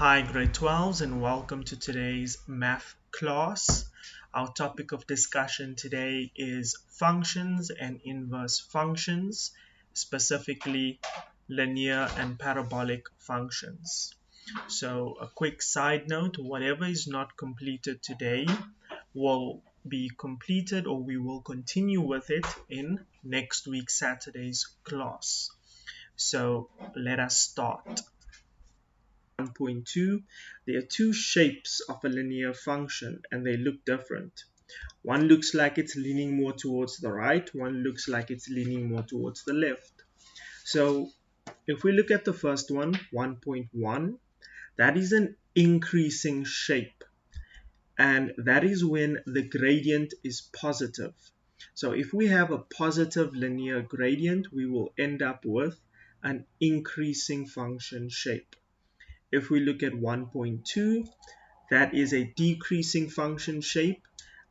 Hi grade 12s and welcome to today's math class. Our topic of discussion today is functions and inverse functions, specifically linear and parabolic functions. So a quick side note, whatever is not completed today will be completed or we will continue with it in next week Saturday's class. So let us start. 1.2, there are two shapes of a linear function and they look different. One looks like it's leaning more towards the right, one looks like it's leaning more towards the left. So if we look at the first one, 1.1, that is an increasing shape, and that is when the gradient is positive. So if we have a positive linear gradient, we will end up with an increasing function shape. If we look at 1.2, that is a decreasing function shape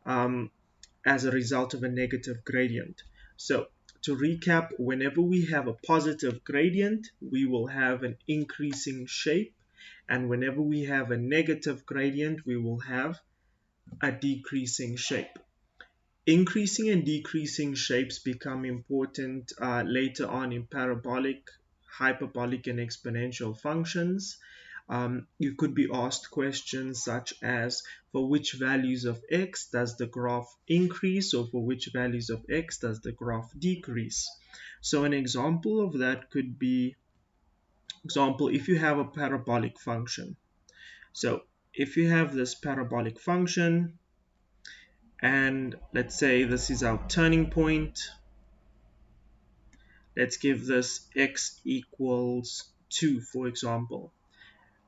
as a result of a negative gradient. So to recap, whenever we have a positive gradient, we will have an increasing shape. And whenever we have a negative gradient, we will have a decreasing shape. Increasing and decreasing shapes become important later on in parabolic, hyperbolic, and exponential functions. You could be asked questions such as, for which values of x does the graph increase, or for which values of x does the graph decrease? So an example of that could be, if you have a parabolic function. So if you have this parabolic function, and let's say this is our turning point, let's give this x equals 2, for example.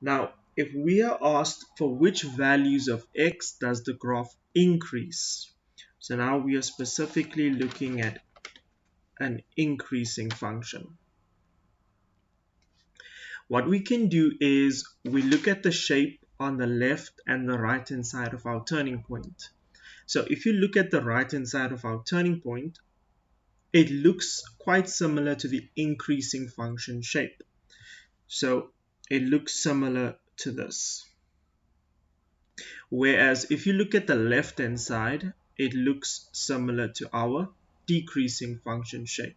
Now, if we are asked for which values of x does the graph increase, so now we are specifically looking at an increasing function. What we can do is we look at the shape on the left and the right hand side of our turning point. So if you look at the right hand side of our turning point, it looks quite similar to the increasing function shape. So it looks similar to this. Whereas if you look at the left hand side, it looks similar to our decreasing function shape.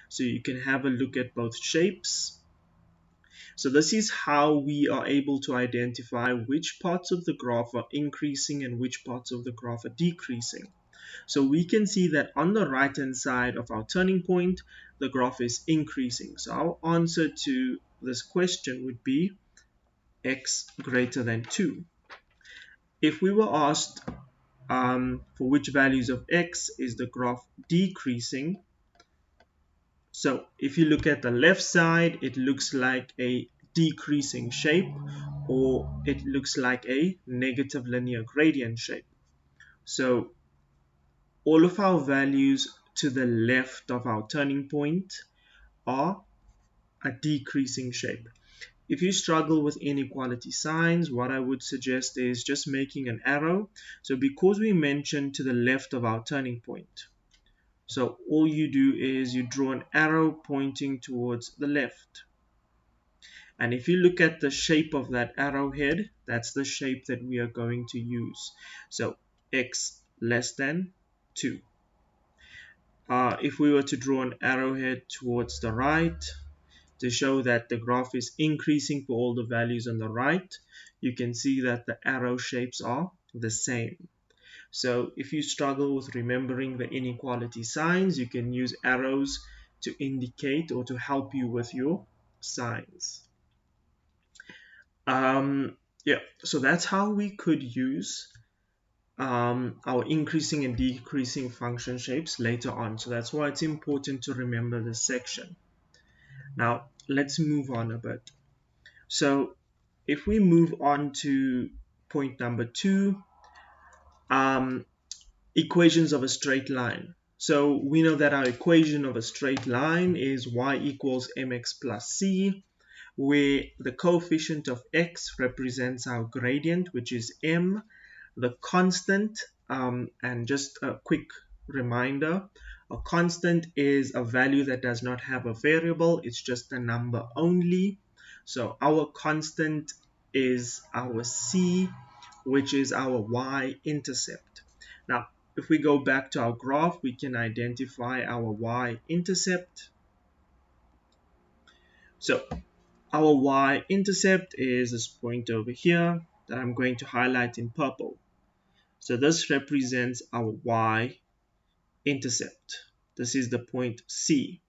So you can have a look at both shapes. So this is how we are able to identify which parts of the graph are increasing and which parts of the graph are decreasing. So we can see that on the right hand side of our turning point, the graph is increasing. So our answer to this question would be x greater than 2. If we were asked for which values of x is the graph decreasing, so if you look at the left side, it looks like a decreasing shape, or it looks like a negative linear gradient shape. So all of our values to the left of our turning point are a decreasing shape. If you struggle with inequality signs, what I would suggest is just making an arrow. So because we mentioned to the left of our turning point, so all you do is you draw an arrow pointing towards the left. And if you look at the shape of that arrowhead, that's the shape that we are going to use. So x less than 2. If we were to draw an arrowhead towards the right to show that the graph is increasing for all the values on the right, you can see that the arrow shapes are the same. So if you struggle with remembering the inequality signs, you can use arrows to indicate or to help you with your signs. So that's how we could use our increasing and decreasing function shapes later on. So that's why it's important to remember this section. Now let's move on a bit. So if we move on to point number 2, equations of a straight line. So we know that our equation of a straight line is y equals mx plus c, where the coefficient of x represents our gradient, which is m. The constant, and just a quick reminder, a constant is a value that does not have a variable, it's just a number only. So our constant is our C, which is our y-intercept. Now, if we go back to our graph, we can identify our y-intercept. So our y-intercept is this point over here that I'm going to highlight in purple. So this represents our y-intercept. This is the point C.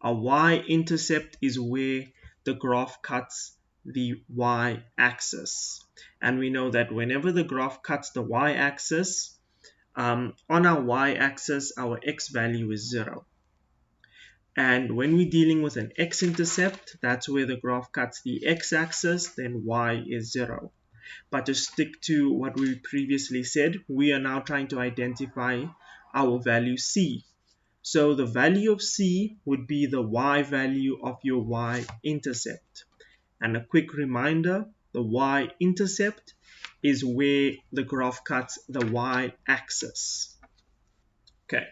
Our y-intercept is where the graph cuts the y-axis. And we know that whenever the graph cuts the y-axis, on our y-axis, our x value is 0. And when we're dealing with an x-intercept, that's where the graph cuts the x-axis, then y is 0. But to stick to what we previously said, we are now trying to identify our value C. So the value of C would be the y value of your y-intercept. And a quick reminder, the y-intercept is where the graph cuts the y-axis. Okay,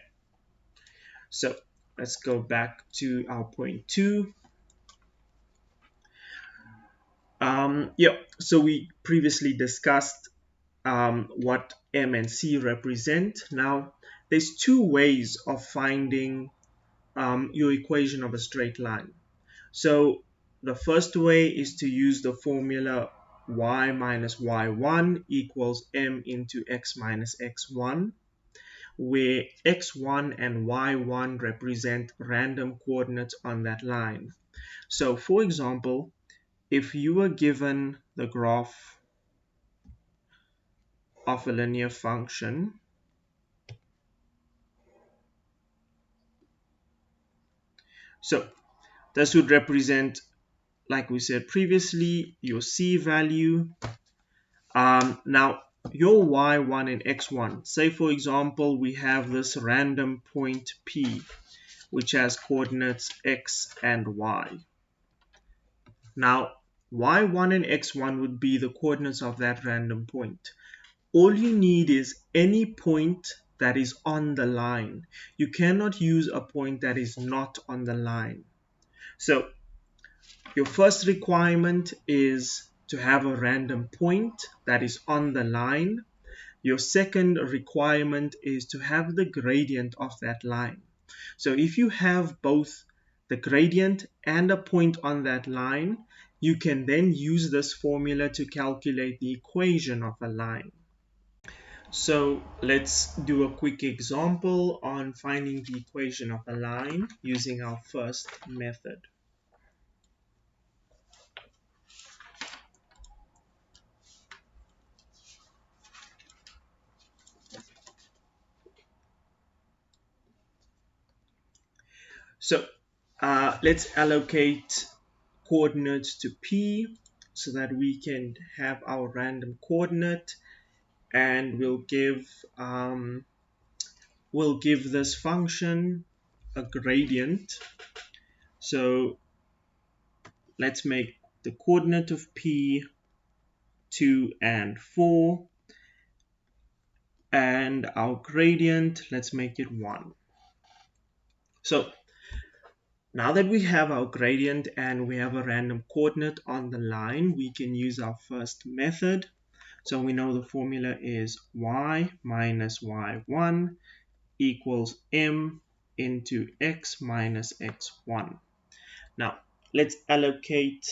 so let's go back to our point 2. So we previously discussed what M and C represent. Now, there's two ways of finding your equation of a straight line. So the first way is to use the formula y minus y1 equals m into x minus x1, where x1 and y1 represent random coordinates on that line. So for example, if you were given the graph of a linear function, so this would represent, like we said previously, your C value. Now, your y1 and x1, say for example, we have this random point P, which has coordinates x and y. Now, y1 and x1 would be the coordinates of that random point. All you need is any point that is on the line. You cannot use a point that is not on the line. So your first requirement is to have a random point that is on the line. Your second requirement is to have the gradient of that line. So if you have both the gradient and a point on that line, you can then use this formula to calculate the equation of a line. So let's do a quick example on finding the equation of a line using our first method. So let's allocate coordinates to P so that we can have our random coordinate, and we'll give this function a gradient. So let's make the coordinate of P 2 and 4, and our gradient, let's make it 1. So now that we have our gradient and we have a random coordinate on the line, we can use our first method. So we know the formula is y minus y1 equals m into x minus x1. Now let's allocate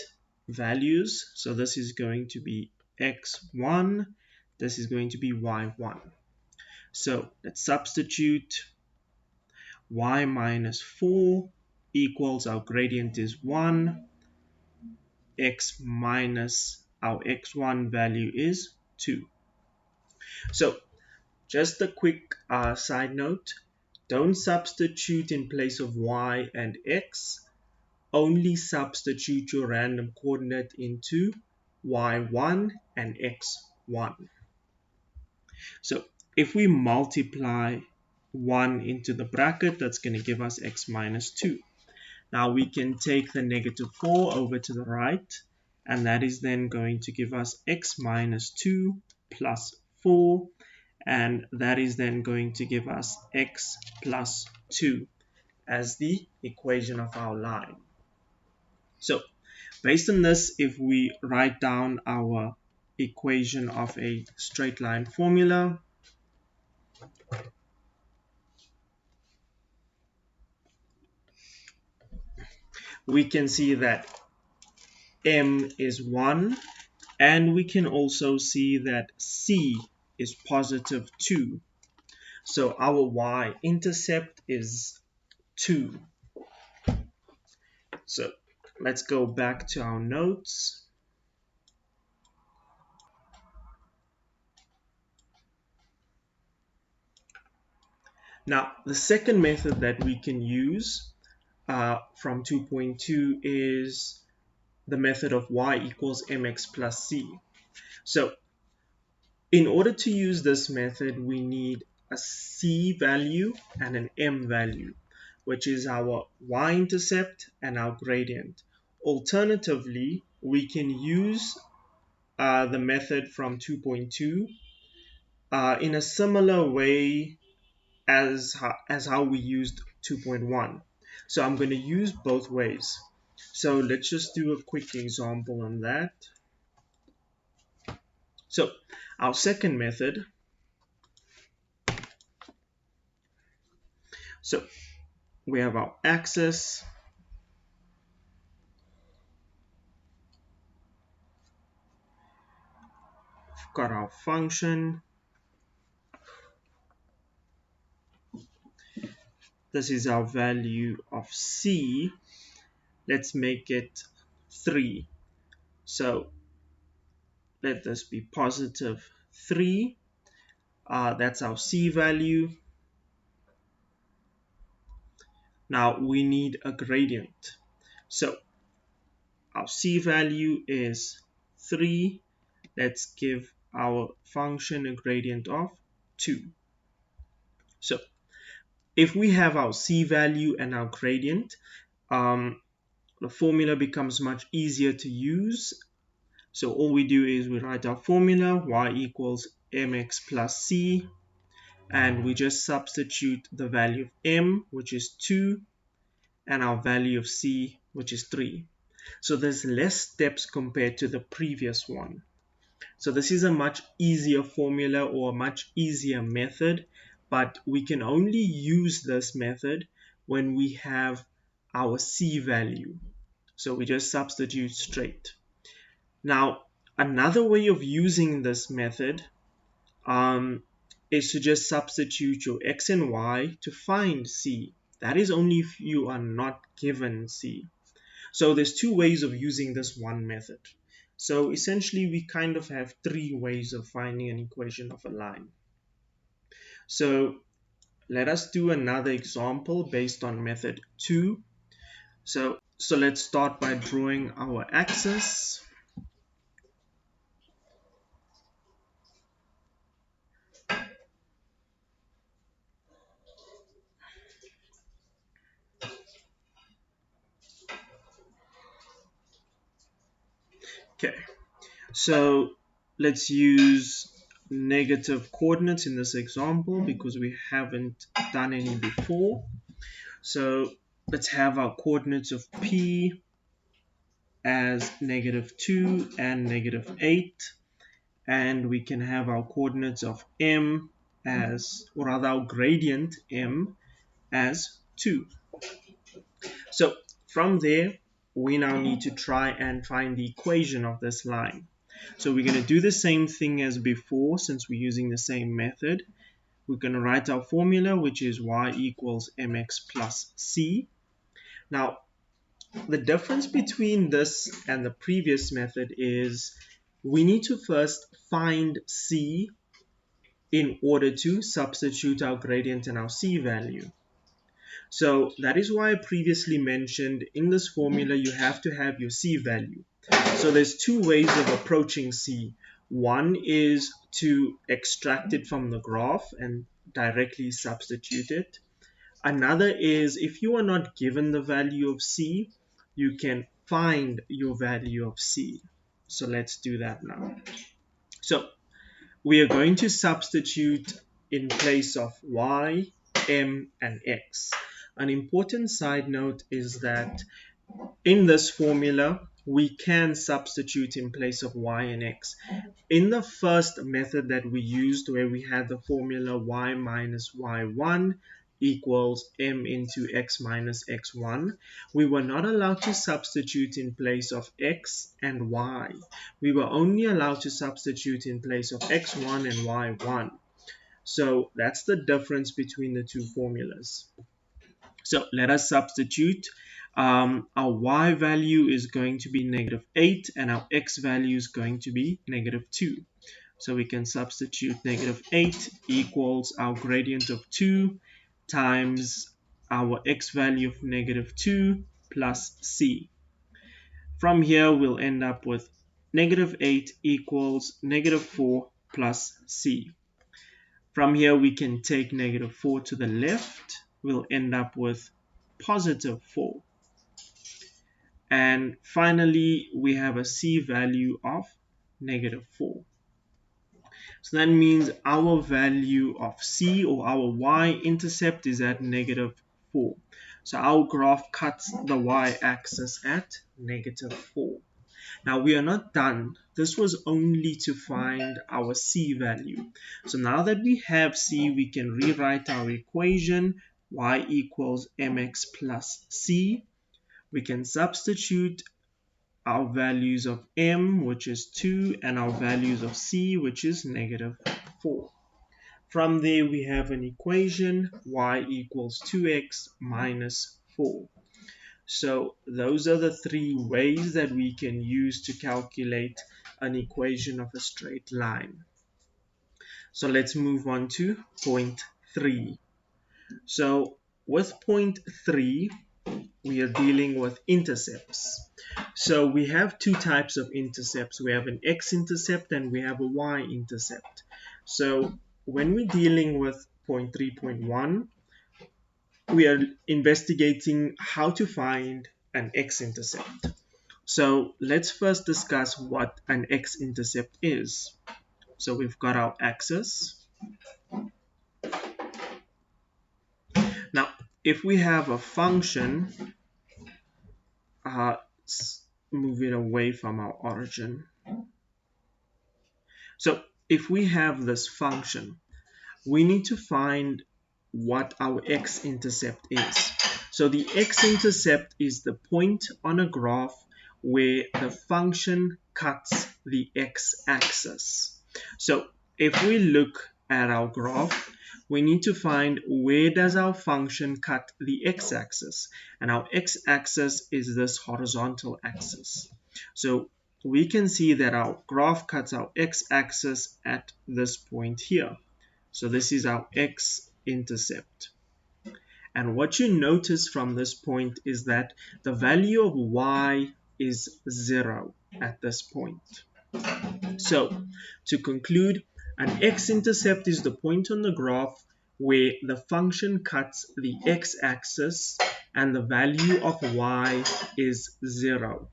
values. So this is going to be x1, this is going to be y1. So let's substitute y minus 4 equals, our gradient is 1, x minus our x1 value is 2. So just a quick side note, don't substitute in place of y and x, only substitute your random coordinate into y1 and x1. So if we multiply 1 into the bracket, that's going to give us x minus 2. Now we can take the negative 4 over to the right, and that is then going to give us x minus 2 plus 4, and that is then going to give us x plus 2 as the equation of our line. So Based on this, if we write down our equation of a straight line formula, we can see that m is 1, and we can also see that c is positive 2. So our y-intercept is 2. So let's go back to our notes. Now, the second method that we can use from 2.2 is the method of y equals mx plus c. So in order to use this method, we need a c value and an m value, which is our y-intercept and our gradient. Alternatively, we can use the method from 2.2 in a similar way as how we used 2.1. So I'm going to use both ways. So let's just do a quick example on that. So our second method, so we have our axis, we've got our function, this is our value of c, let's make it 3. So let this be positive 3, that's our c value. Now we need a gradient. So our c value is 3. Let's give our function a gradient of 2. So if we have our c value and our gradient, the formula becomes much easier to use. So all we do is we write our formula, y equals mx plus c, and we just substitute the value of m, which is 2, and our value of c, which is 3. So there's less steps compared to the previous one. So this is a much easier formula or a much easier method, but we can only use this method when we have our c value. So we just substitute straight. Now, another way of using this method is to just substitute your x and y to find c. That is only if you are not given c. So there's two ways of using this one method. So essentially we kind of have three ways of finding an equation of a line. So let us do another example based on method 2. So let's start by drawing our axis. Okay, so let's use negative coordinates in this example because we haven't done any before. So let's have our coordinates of P as -2 and -8, and we can have our coordinates of M as, or rather our gradient M as 2. So from there, we now need to try and find the equation of this line. So we're going to do the same thing as before since we're using the same method. We're going to write our formula, which is y equals mx plus c. Now, the difference between this and the previous method is we need to first find c in order to substitute our gradient and our c value. So that is why I previously mentioned in this formula you have to have your c value. So there's two ways of approaching c. One is to extract it from the graph and directly substitute it. Another is if you are not given the value of c, you can find your value of c. So let's do that now. So we are going to substitute in place of y, m, and x. An important side note is that in this formula, we can substitute in place of y and x. In the first method that we used, where we had the formula y minus y1 equals m into x minus x1, we were not allowed to substitute in place of x and y. We were only allowed to substitute in place of x1 and y1. So that's the difference between the two formulas. So let us substitute. Our y value is going to be -8 and our x value is going to be -2. So we can substitute -8 equals our gradient of 2 times our x value of -2 plus c. From here we'll end up with -8 equals -4 plus c. From here we can take -4 to the left. We'll end up with +4. And finally we have a c value of -4. So that means our value of c, or our y-intercept, is at -4. So our graph cuts the y-axis at -4. Now we are not done. This was only to find our c value. So now that we have c, we can rewrite our equation y equals mx plus c. We can substitute our values of m, which is 2, and our values of c, which is -4. From there we have an equation y equals 2x minus 4. So those are the three ways that we can use to calculate an equation of a straight line. So let's move on to point 3. So with point 3, we are dealing with intercepts. So we have two types of intercepts. We have an x-intercept and we have a y-intercept. So when we're dealing with point 3.1, we are investigating how to find an x-intercept. So let's first discuss what an x-intercept is. So we've got our axis. Now, if we have a function, move it away from our origin. So if we have this function, we need to find what our x-intercept is. So the x-intercept is the point on a graph where the function cuts the x-axis. So if we look at our graph, we need to find where does our function cut the x-axis, and our x-axis is this horizontal axis. So we can see that our graph cuts our x-axis at this point here. So this is our x-intercept. And what you notice from this point is that the value of y is 0 at this point. So to conclude, an x-intercept is the point on the graph where the function cuts the x-axis and the value of y is 0.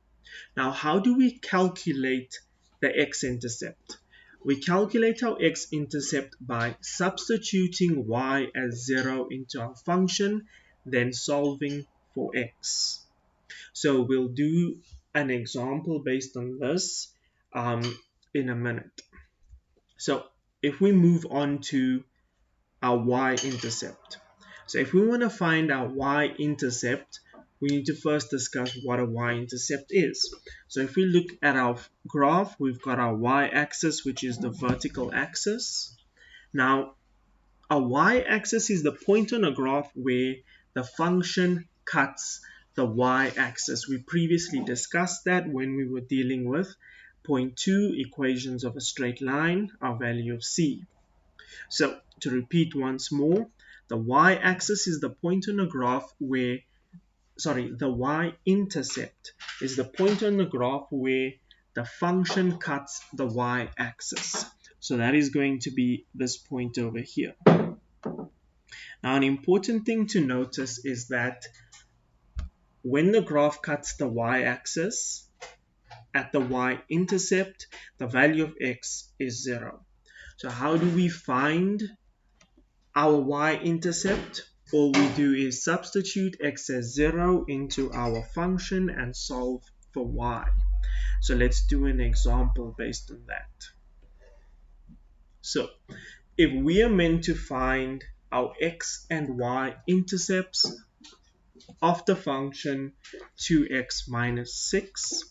Now, how do we calculate the x-intercept? We calculate our x-intercept by substituting y as 0 into our function, then solving for x. So we'll do an example based on this in a minute. So if we move on to our y-intercept. So if we want to find our y-intercept, we need to first discuss what a y-intercept is. So if we look at our graph, we've got our y-axis, which is the vertical axis. Now, a y-axis is the point on a graph where the function cuts the y-axis. We previously discussed that when we were dealing with point 2, equations of a straight line, our value of c. So to repeat once more, the y-axis is the point on a graph where the y-intercept is the point on the graph where the function cuts the y-axis. So that is going to be this point over here. Now, an important thing to notice is that when the graph cuts the y-axis, at the y-intercept, the value of x is 0. So how do we find our y-intercept? All we do is substitute x as 0 into our function and solve for y. So let's do an example based on that. So if we are meant to find our x and y intercepts of the function 2x minus 6,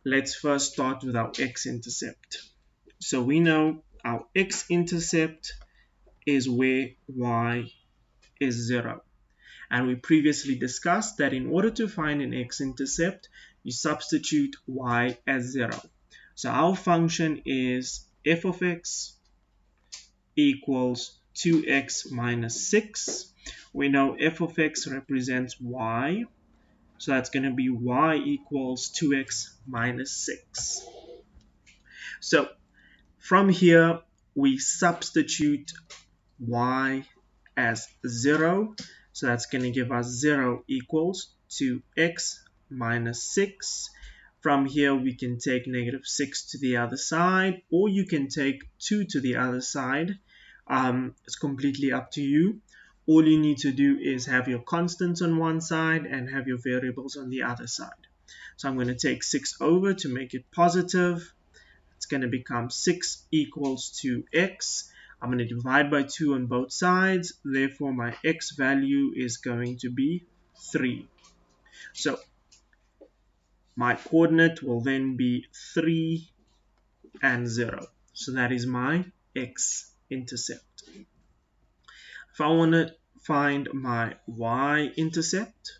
let's first start with our x-intercept. So we know our x-intercept is where y is 0. And we previously discussed that in order to find an x-intercept, you substitute y as 0. So our function is f of x equals 2x minus 6. We know f of x represents y, so that's going to be y equals 2x minus 6. So from here, we substitute y as 0. So that's going to give us 0 equals 2x minus 6. From here, we can take negative 6 to the other side, or you can take 2 to the other side. It's completely up to you. All you need to do is have your constants on one side and have your variables on the other side. So I'm going to take 6 over to make it positive. It's going to become 6 equals 2x. I'm going to divide by 2 on both sides. Therefore, my x value is going to be 3. So my coordinate will then be 3 and 0. So that is my x-intercept. If I want to find my y-intercept,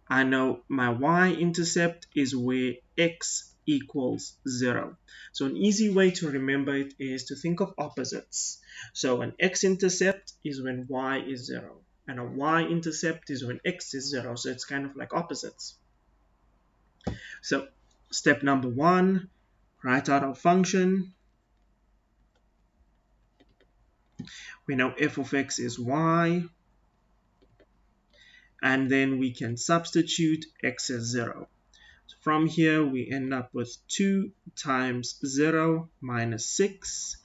I know my y-intercept is where x equals 0. So an easy way to remember it is to think of opposites. So an x-intercept is when y is 0, and a y-intercept is when x is 0. So it's kind of like opposites. So step number 1, write out our function. We know f of x is y, and then we can substitute x as 0. So from here, we end up with 2 times 0 minus 6,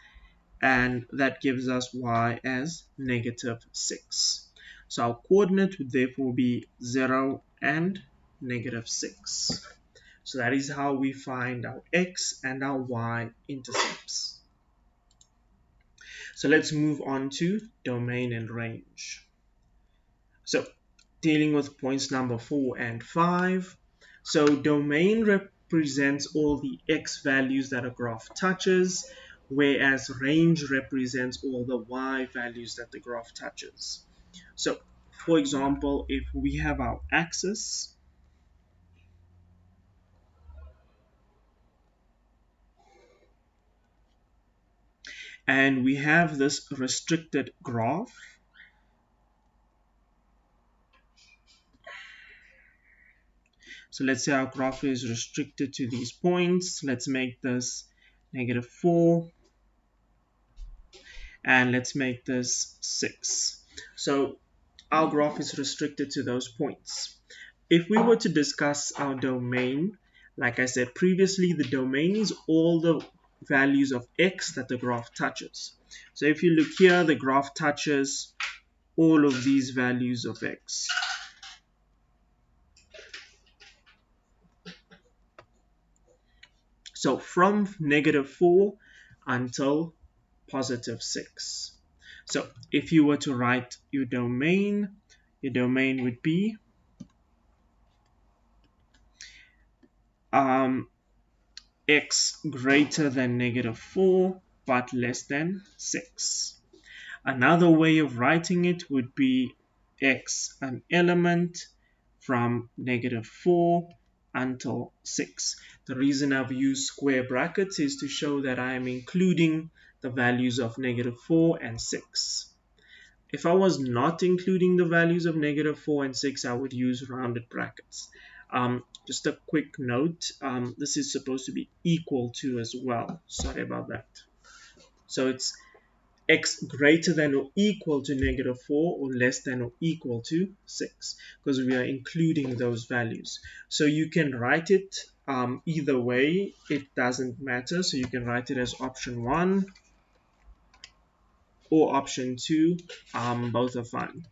and that gives us y as negative 6. So our coordinate would therefore be 0 and negative 6. So that is how we find our x and our y intercepts. So let's move on to domain and range. So dealing with points number 4 and 5. So domain represents all the x values that a graph touches, whereas range represents all the y values that the graph touches. So for example, if we have our axis, and we have this restricted graph, so let's say our graph is restricted to these points. Let's make this negative 4, and let's make this 6. So our graph is restricted to those points. If we were to discuss our domain, like I said previously, the domain is all the values of x that the graph touches. So if you look here, the graph touches all of these values of x. So from negative 4 until positive 6. So if you were to write your domain would be x greater than negative 4 but less than 6. Another way of writing it would be x an element from negative 4 until 6. The reason I've used square brackets is to show that I am including the values of negative 4 and 6. If I was not including the values of negative 4 and 6, I would use rounded brackets. Just a quick note, this is supposed to be equal to as well. Sorry about that. So it's x greater than or equal to negative 4 or less than or equal to 6, because we are including those values. So you can write it either way, it doesn't matter. So you can write it as option 1 or option 2, both are fine.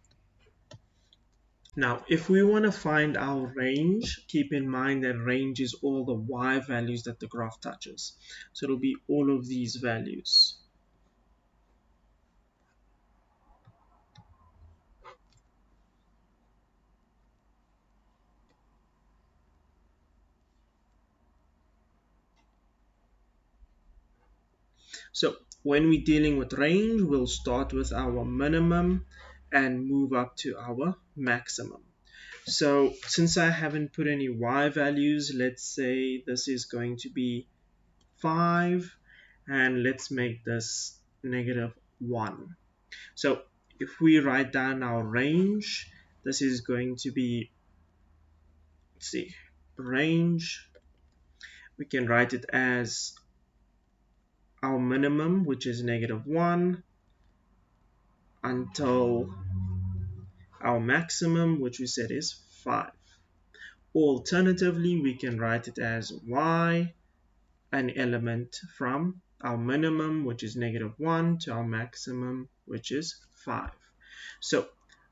Now, if we want to find our range, keep in mind that range is all the y values that the graph touches. So it'll be all of these values. So when we're dealing with range, we'll start with our minimum and move up to our maximum. So since I haven't put any y values, let's say this is going to be 5, and let's make this -1. So if we write down our range, this is going to be, let's see, range, we can write it as our minimum, which is -1, until our maximum, which we said is 5. Alternatively, we can write it as y, an element from our minimum, which is -1, to our maximum, which is 5. So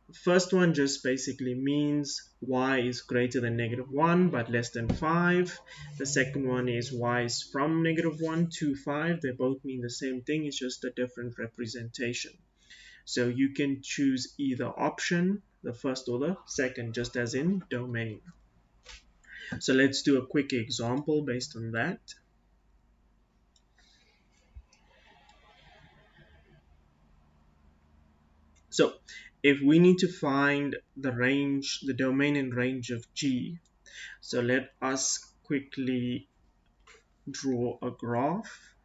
the first one just basically means y is greater than -1 but less than 5. The second one is y is from -1 to 5. They both mean the same thing, it's just a different representation. So you can choose either option, the first or the second, just as in domain. So let's do a quick example based on that. So if we need to find the range, the domain and range of G, so let us quickly draw a graph.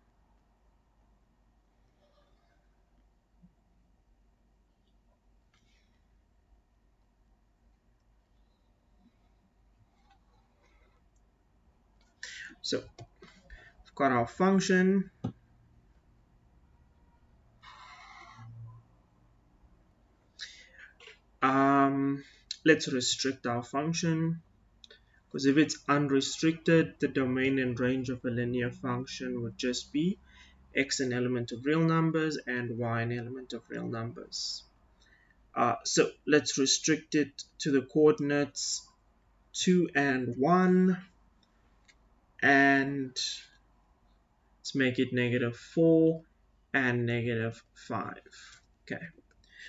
So we've got our function. Let's restrict our function, because if it's unrestricted, the domain and range of a linear function would just be x an element of real numbers and y an element of real numbers. So let's restrict it to the coordinates 2 and 1, and let's make it -4 and -5. Okay,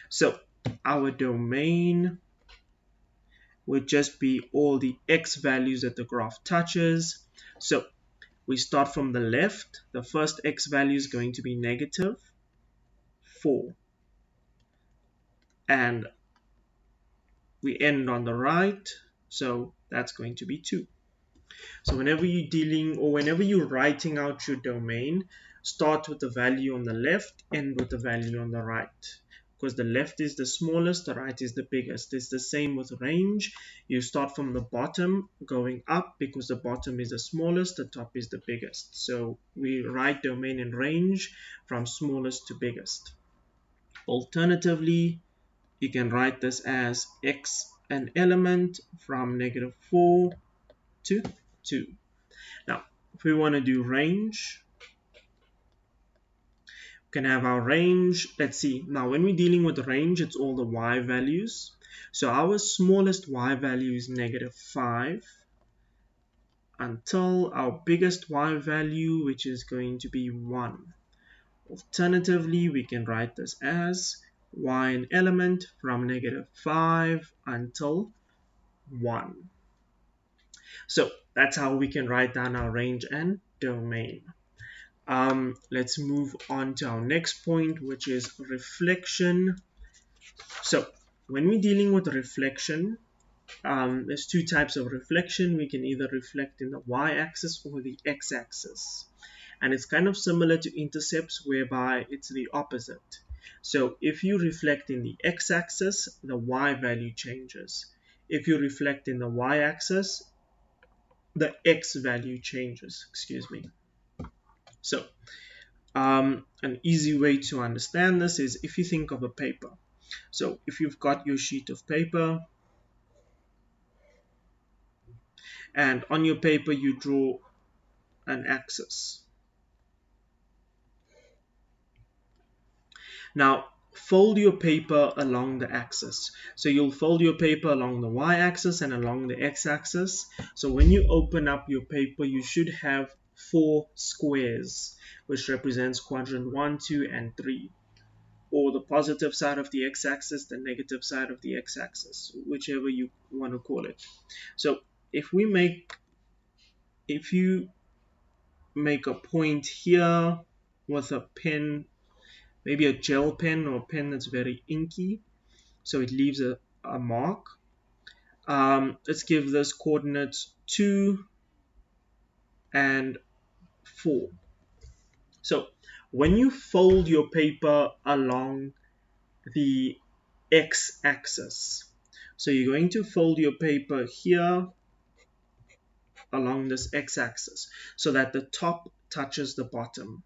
so our domain would just be all the x values that the graph touches. So we start from the left. The first x value is going to be -4, and we end on the right, so that's going to be 2. So whenever you're dealing, or whenever you're writing out your domain, start with the value on the left, end with the value on the right, because the left is the smallest, the right is the biggest. It's the same with range. You start from the bottom going up, because the bottom is the smallest, the top is the biggest. So we write domain and range from smallest to biggest. Alternatively, you can write this as x an element from -4 to 2. Now, if we want to do range, we can have our range. Let's see. Now, when we're dealing with range, it's all the y values. So our smallest y value is -5 until our biggest y value, which is going to be 1. Alternatively, we can write this as y an element from -5 until 1. So that's how we can write down our range and domain. Let's move on to our next point, which is reflection. So when we're dealing with reflection, there's two types of reflection. We can either reflect in the y-axis or the x-axis. And it's kind of similar to intercepts, whereby it's the opposite. So if you reflect in the x-axis, the y value changes. If you reflect in the y-axis, the x value changes. Excuse me. So an easy way to understand this is if you think of a paper. So if you've got your sheet of paper, and on your paper you draw an axis. Now, fold your paper along the axis. So you'll fold your paper along the y-axis and along the x-axis. So when you open up your paper, you should have 4 squares, which represents quadrant 1, 2, and 3, or the positive side of the x-axis, the negative side of the x-axis, whichever you want to call it. So if you make a point here with a pen, maybe a gel pen or a pen that's very inky, so it leaves a mark. Let's give this coordinates 2 and 4. So when you fold your paper along the x-axis, so you're going to fold your paper here along this x-axis so that the top touches the bottom.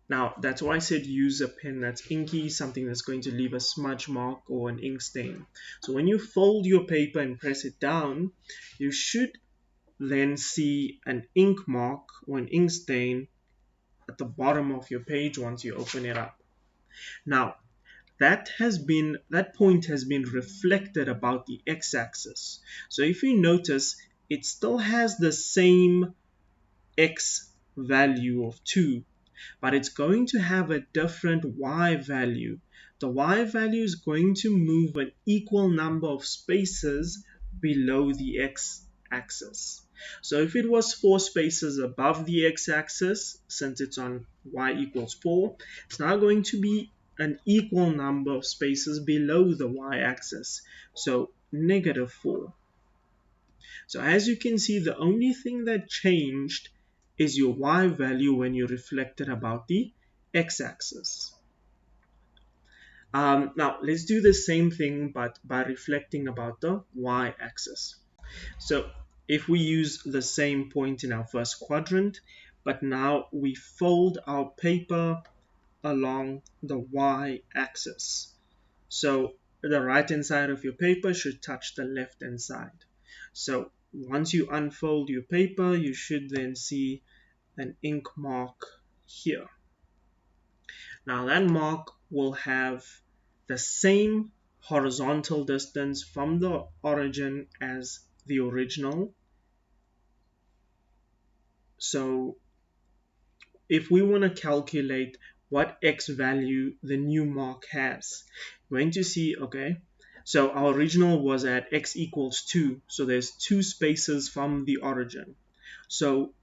Now, that's why I said use a pen that's inky, something that's going to leave a smudge mark or an ink stain. So when you fold your paper and press it down, you should then see an ink mark or an ink stain at the bottom of your page once you open it up. Now, that point has been reflected about the x-axis. So if you notice, it still has the same x value of 2, but it's going to have a different y value. The y value is going to move an equal number of spaces below the x-axis. So if it was 4 spaces above the x-axis, since it's on y equals 4, it's now going to be an equal number of spaces below the y-axis, so -4. So as you can see, the only thing that changed is your y value when you reflected about the x-axis. Now let's do the same thing but by reflecting about the y-axis. So if we use the same point in our first quadrant, but now we fold our paper along the y-axis. So the right hand side of your paper should touch the left hand side. So once you unfold your paper, you should then see an ink mark here. Now that mark will have the same horizontal distance from the origin as the original. So if we want to calculate what x value the new mark has, we're going to see, okay, so our original was at x equals 2, so there's 2 spaces from the origin. So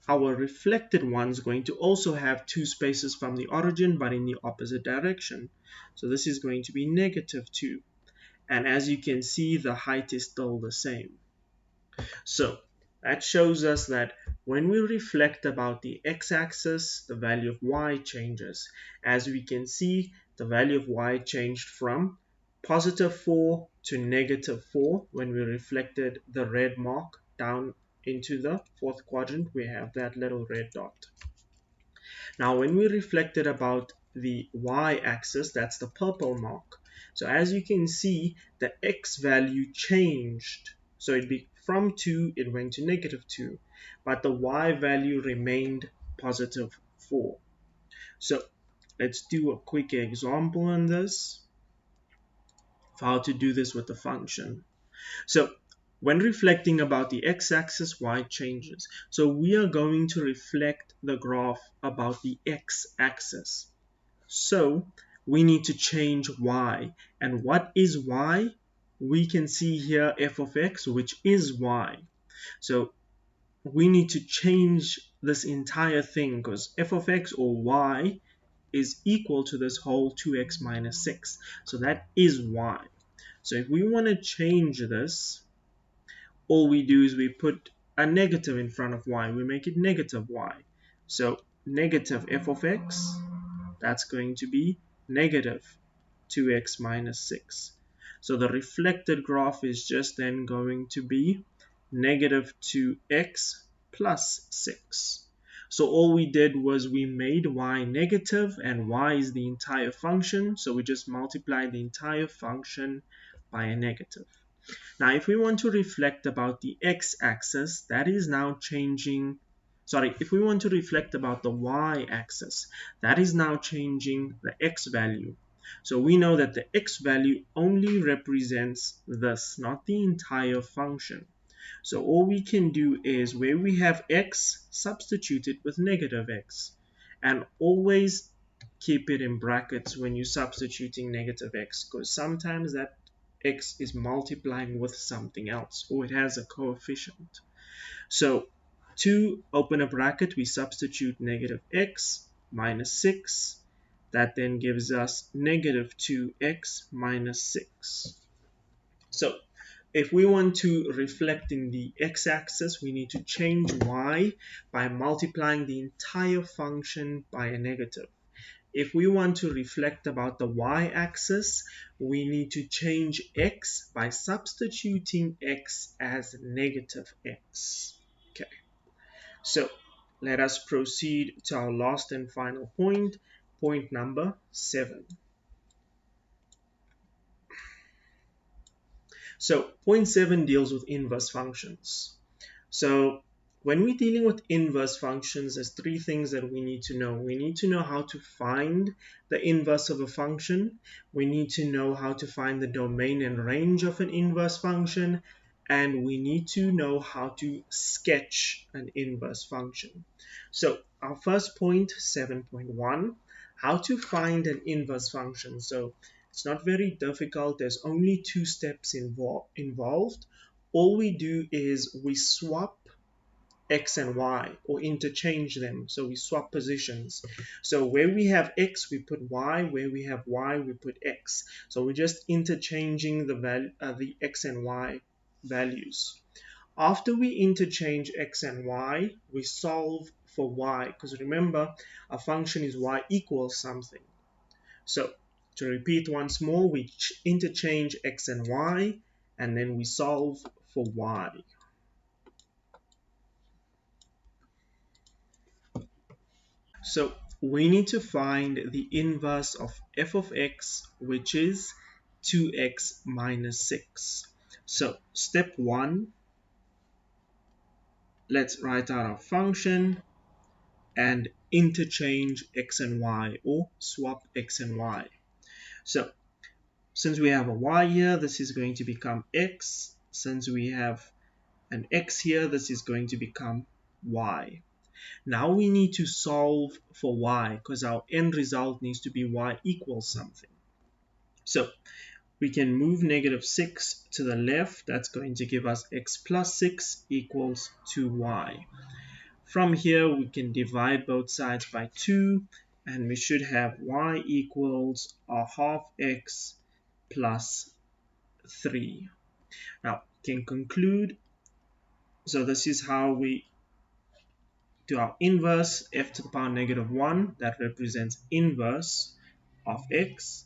our reflected one is going to also have 2 spaces from the origin, but in the opposite direction. So this is going to be -2. And as you can see, the height is still the same. So that shows us that when we reflect about the x-axis, the value of y changes. As we can see, the value of y changed from +4 to -4 when we reflected the red mark down into the 4th quadrant. We have that little red dot. Now when we reflected about the y-axis, that's the purple mark. So as you can see, the x value changed. So it'd be from 2, it went to -2, but the y value remained +4. So let's do a quick example on this, of how to do this with the function. So when reflecting about the x-axis, y changes. So we are going to reflect the graph about the x-axis. So we need to change y. And what is y? We can see here f of x, which is y. So we need to change this entire thing because f of x or y is equal to this whole 2x minus 6. So that is y. So if we want to change this, all we do is we put a negative in front of y. We make it -y. So negative f of x, that's going to be -2x minus 6. So the reflected graph is just then going to be -2x plus 6. So all we did was we made y negative, and y is the entire function. So we just multiplied the entire function by a negative. Now, if we want to reflect about the x-axis, that is now changing. Sorry, if we want to reflect about the y-axis, that is now changing the x value. So we know that the x value only represents this, not the entire function. So all we can do is where we have x, substitute it with negative x. And always keep it in brackets when you're substituting negative x, because sometimes that x is multiplying with something else, or it has a coefficient. So to open a bracket, we substitute negative x minus 6. That then gives us negative 2x minus 6. So if we want to reflect in the x-axis, we need to change y by multiplying the entire function by a negative. If we want to reflect about the y-axis, we need to change x by substituting x as negative x. Okay, so let us proceed to our last and final point, point number 7. So point 7 deals with inverse functions. So when we're dealing with inverse functions, there's 3 things that we need to know. We need to know how to find the inverse of a function. We need to know how to find the domain and range of an inverse function. And we need to know how to sketch an inverse function. So our first point, 7.1, how to find an inverse function. So it's not very difficult. There's only 2 steps involved. All we do is we swap x and y, or interchange them. So we swap positions. So where we have x, we put y. Where we have y, we put x. So we're just interchanging the x and y values. After we interchange x and y, we solve for y, because remember, a function is y equals something. So to repeat once more, we interchange x and y, and then we solve for y. So we need to find the inverse of f of x, which is 2x minus 6. So step 1, let's write out our function and interchange x and y, or swap x and y. So since we have a y here, this is going to become x. Since we have an x here, this is going to become y. Now we need to solve for y, because our end result needs to be y equals something. So we can move negative 6 to the left. That's going to give us x plus 6 equals 2y. From here, we can divide both sides by 2, and we should have y equals a half x plus 3. Now, we can conclude. So this is how we do our inverse, f to the power negative 1, that represents inverse of x,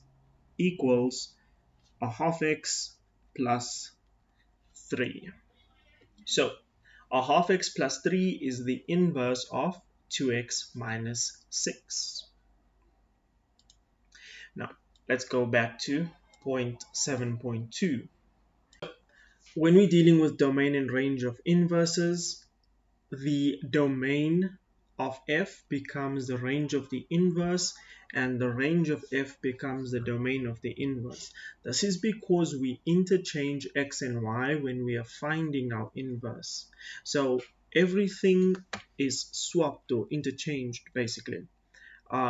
equals a half x plus 3. So a half x plus 3 is the inverse of 2x minus 6. Now let's go back to point 7.2. When we're dealing with domain and range of inverses, the domain of f becomes the range of the inverse, and the range of f becomes the domain of the inverse. This is because we interchange x and y when we are finding our inverse. So everything is swapped or interchanged basically.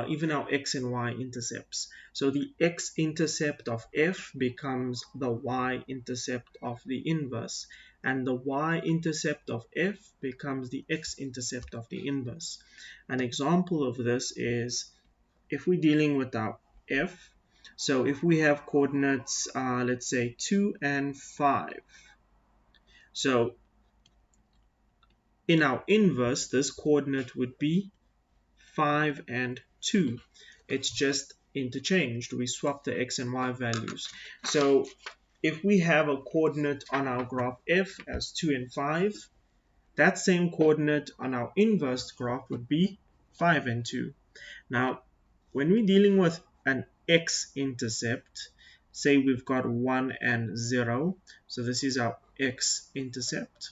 Even our x and y intercepts. So the x-intercept of f becomes the y-intercept of the inverse, and the y-intercept of f becomes the x-intercept of the inverse. An example of this is if we're dealing with our f, so if we have coordinates, let's say 2 and 5. So in our inverse, this coordinate would be 5 and 2. It's just interchanged. We swap the x and y values. So if we have a coordinate on our graph f as 2 and 5, that same coordinate on our inverse graph would be 5 and 2. Now, when we're dealing with an x-intercept, say we've got 1 and 0, so this is our x-intercept.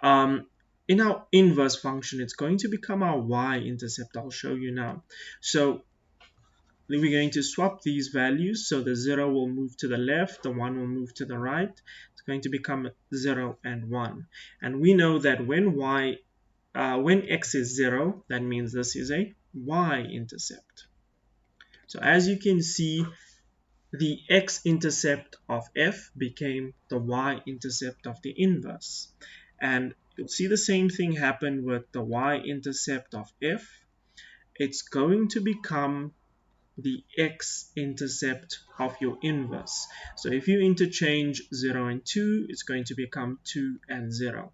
In our inverse function, it's going to become our y-intercept. I'll show you now. So we're going to swap these values. So the 0 will move to the left, the 1 will move to the right. It's going to become 0 and 1. And we know that when x is 0, that means this is a y-intercept. So as you can see, the x-intercept of f became the y-intercept of the inverse. And you'll see the same thing happen with the y-intercept of f. It's going to become the x-intercept of your inverse. So if you interchange 0 and 2, it's going to become 2 and 0.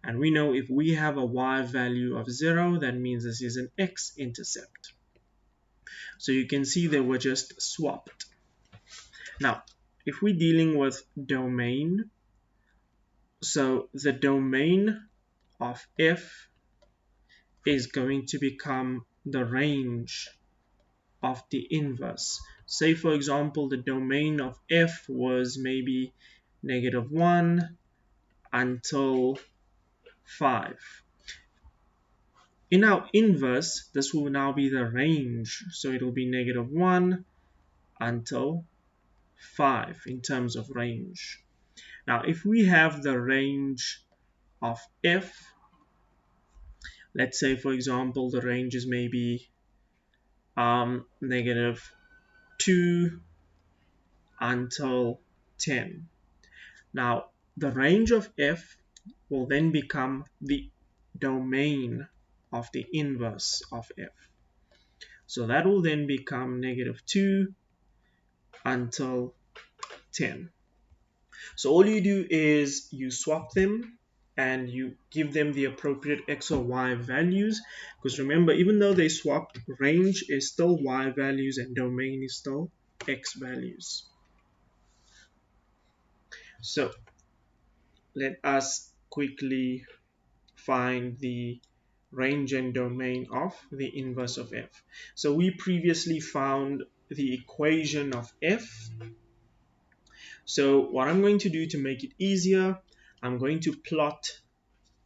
And we know if we have a y value of 0, that means this is an x-intercept. So you can see they were just swapped. Now, if we're dealing with domain, so the domain of f is going to become the range of the inverse. Say for example, the domain of f was maybe -1 until 5. In our inverse, this will now be the range, so it will be -1 until 5 in terms of range. Now if we have the range of f, let's say for example the range is maybe -2 until 10. Now the range of f will then become the domain of the inverse of f. So that will then become -2 until 10. So all you do is you swap them and you give them the appropriate x or y values, because remember, even though they swap, range is still y values and domain is still x values. So let us quickly find the range and domain of the inverse of f. So we previously found the equation of f. So what I'm going to do to make it easier, I'm going to plot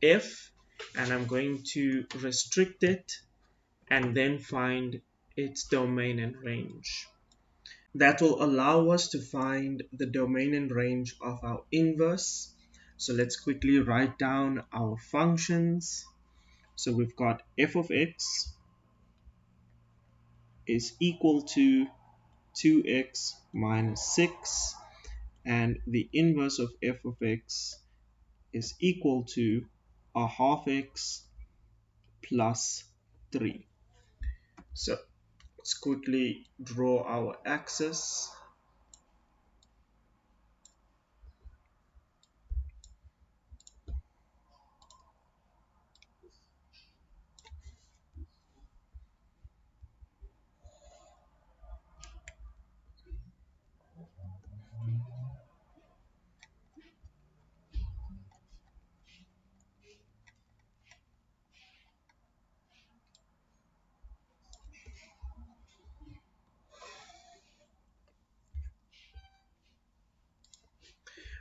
f and I'm going to restrict it and then find its domain and range. That will allow us to find the domain and range of our inverse. So let's quickly write down our functions. So we've got f of x is equal to 2x minus 6, and the inverse of f of x is equal to a half x plus 3. So let's quickly draw our axis.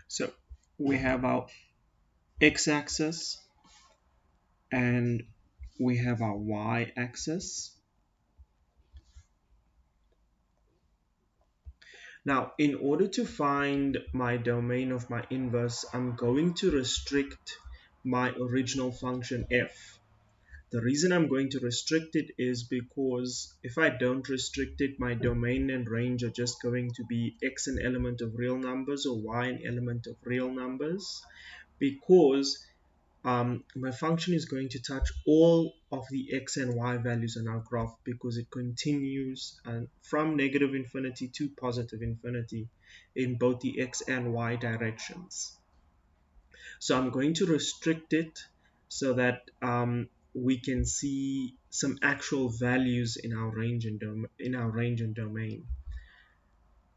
So we have our x-axis and we have our y-axis. Now, in order to find my domain of my inverse, I'm going to restrict my original function f. The reason I'm going to restrict it is because if I don't restrict it, my domain and range are just going to be x an element of real numbers or y an element of real numbers, because my function is going to touch all of the x and y values in our graph, because it continues from -infinity to +infinity in both the x and y directions. So I'm going to restrict it so that we can see some actual values in our range and domain.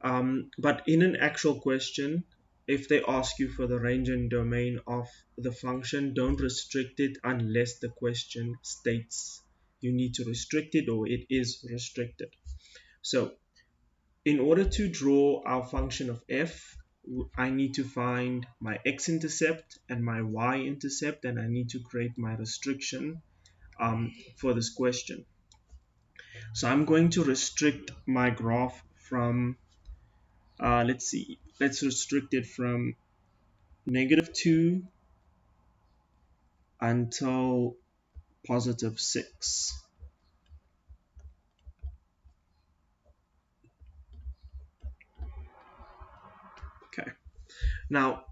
But in an actual question, if they ask you for the range and domain of the function, don't restrict it unless the question states you need to restrict it or it is restricted. So in order to draw our function of f, I need to find my x-intercept and my y-intercept, and I need to create my restriction for this question. So I'm going to restrict my graph from, let's see, let's restrict it from -2 until +6. Okay. Now,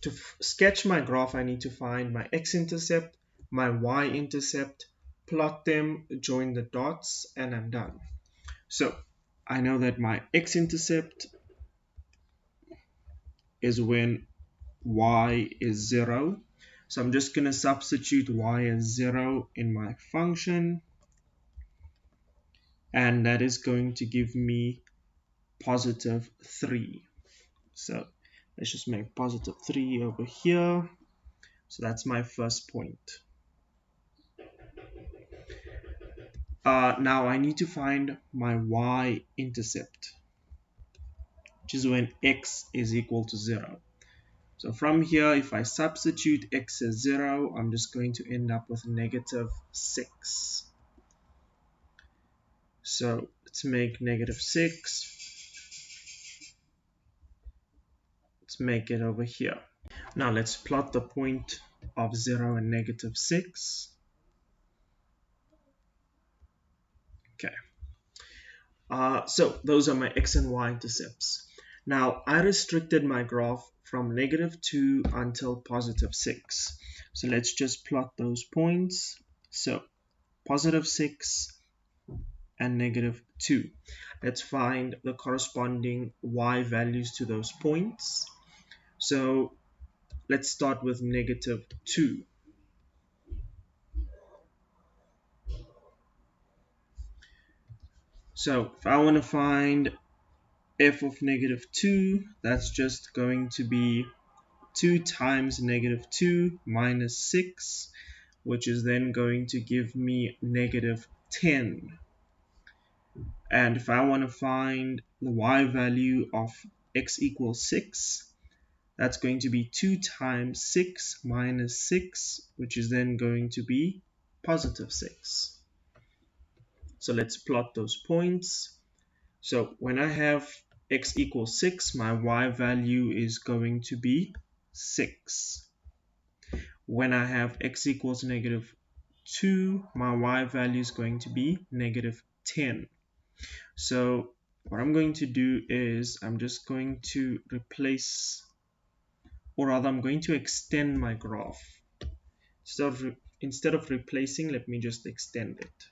to sketch my graph, I need to find my x-intercept, my y-intercept, plot them, join the dots, and I'm done. So I know that my x-intercept is when y is 0. So I'm just going to substitute y as 0 in my function, and that is going to give me +3. So let's just make +3 over here. So that's my first point. Now I need to find my y-intercept, which is when x is equal to 0. So from here, if I substitute x as 0, I'm just going to end up with -6. So let's make -6. Let's make it over here. Now let's plot the point of 0 and -6. Okay. So those are my x and y intercepts. Now I restricted my graph from -2 until +6. So let's just plot those points. So +6 and -2. Let's find the corresponding y values to those points. So let's start with -2. So if I want to find f of -2, that's just going to be 2 times -2 minus 6, which is then going to give me -10. And if I want to find the y value of x equals 6, that's going to be 2 times 6 minus 6, which is then going to be +6. So let's plot those points. So when I have x equals 6, my y value is going to be 6. When I have x equals -2, my y value is going to be -10. So what I'm going to do is I'm just going to replace, or rather I'm going to extend my graph. Instead of replacing, let me just extend it.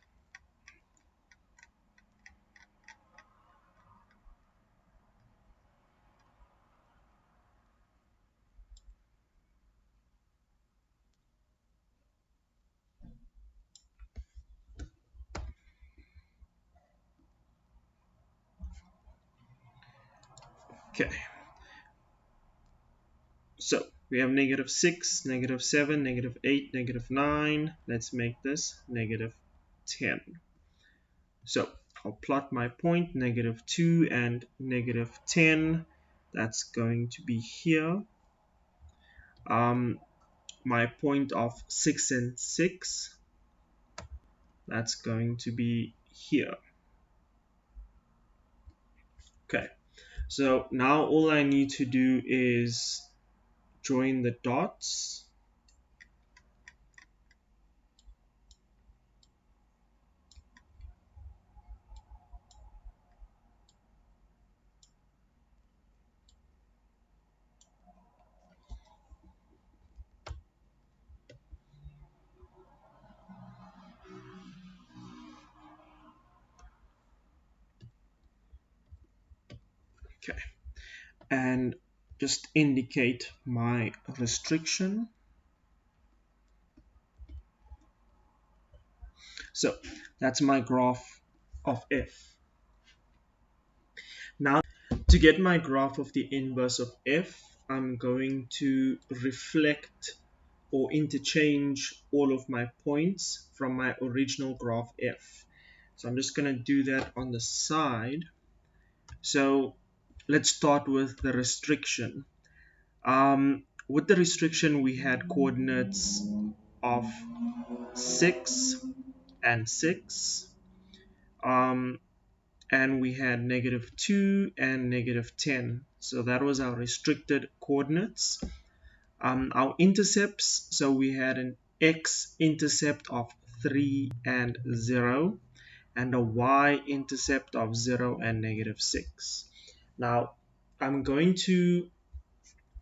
Okay. So we have -6, -7, -8, -9. Let's make this -10. So I'll plot my point, -2 and -10. That's going to be here. My point of 6 and 6, that's going to be here. Okay, so now all I need to do is join the dots. Okay, and just indicate my restriction. So that's my graph of f. Now to get my graph of the inverse of f, I'm going to reflect or interchange all of my points from my original graph f. So I'm just going to do that on the side. So let's start with the restriction. With the restriction, we had coordinates of 6 and 6. and we had -2 and -10. So that was our restricted coordinates. Our intercepts, so we had an x-intercept of 3 and 0, and a y-intercept of 0 and -6. Now, I'm going to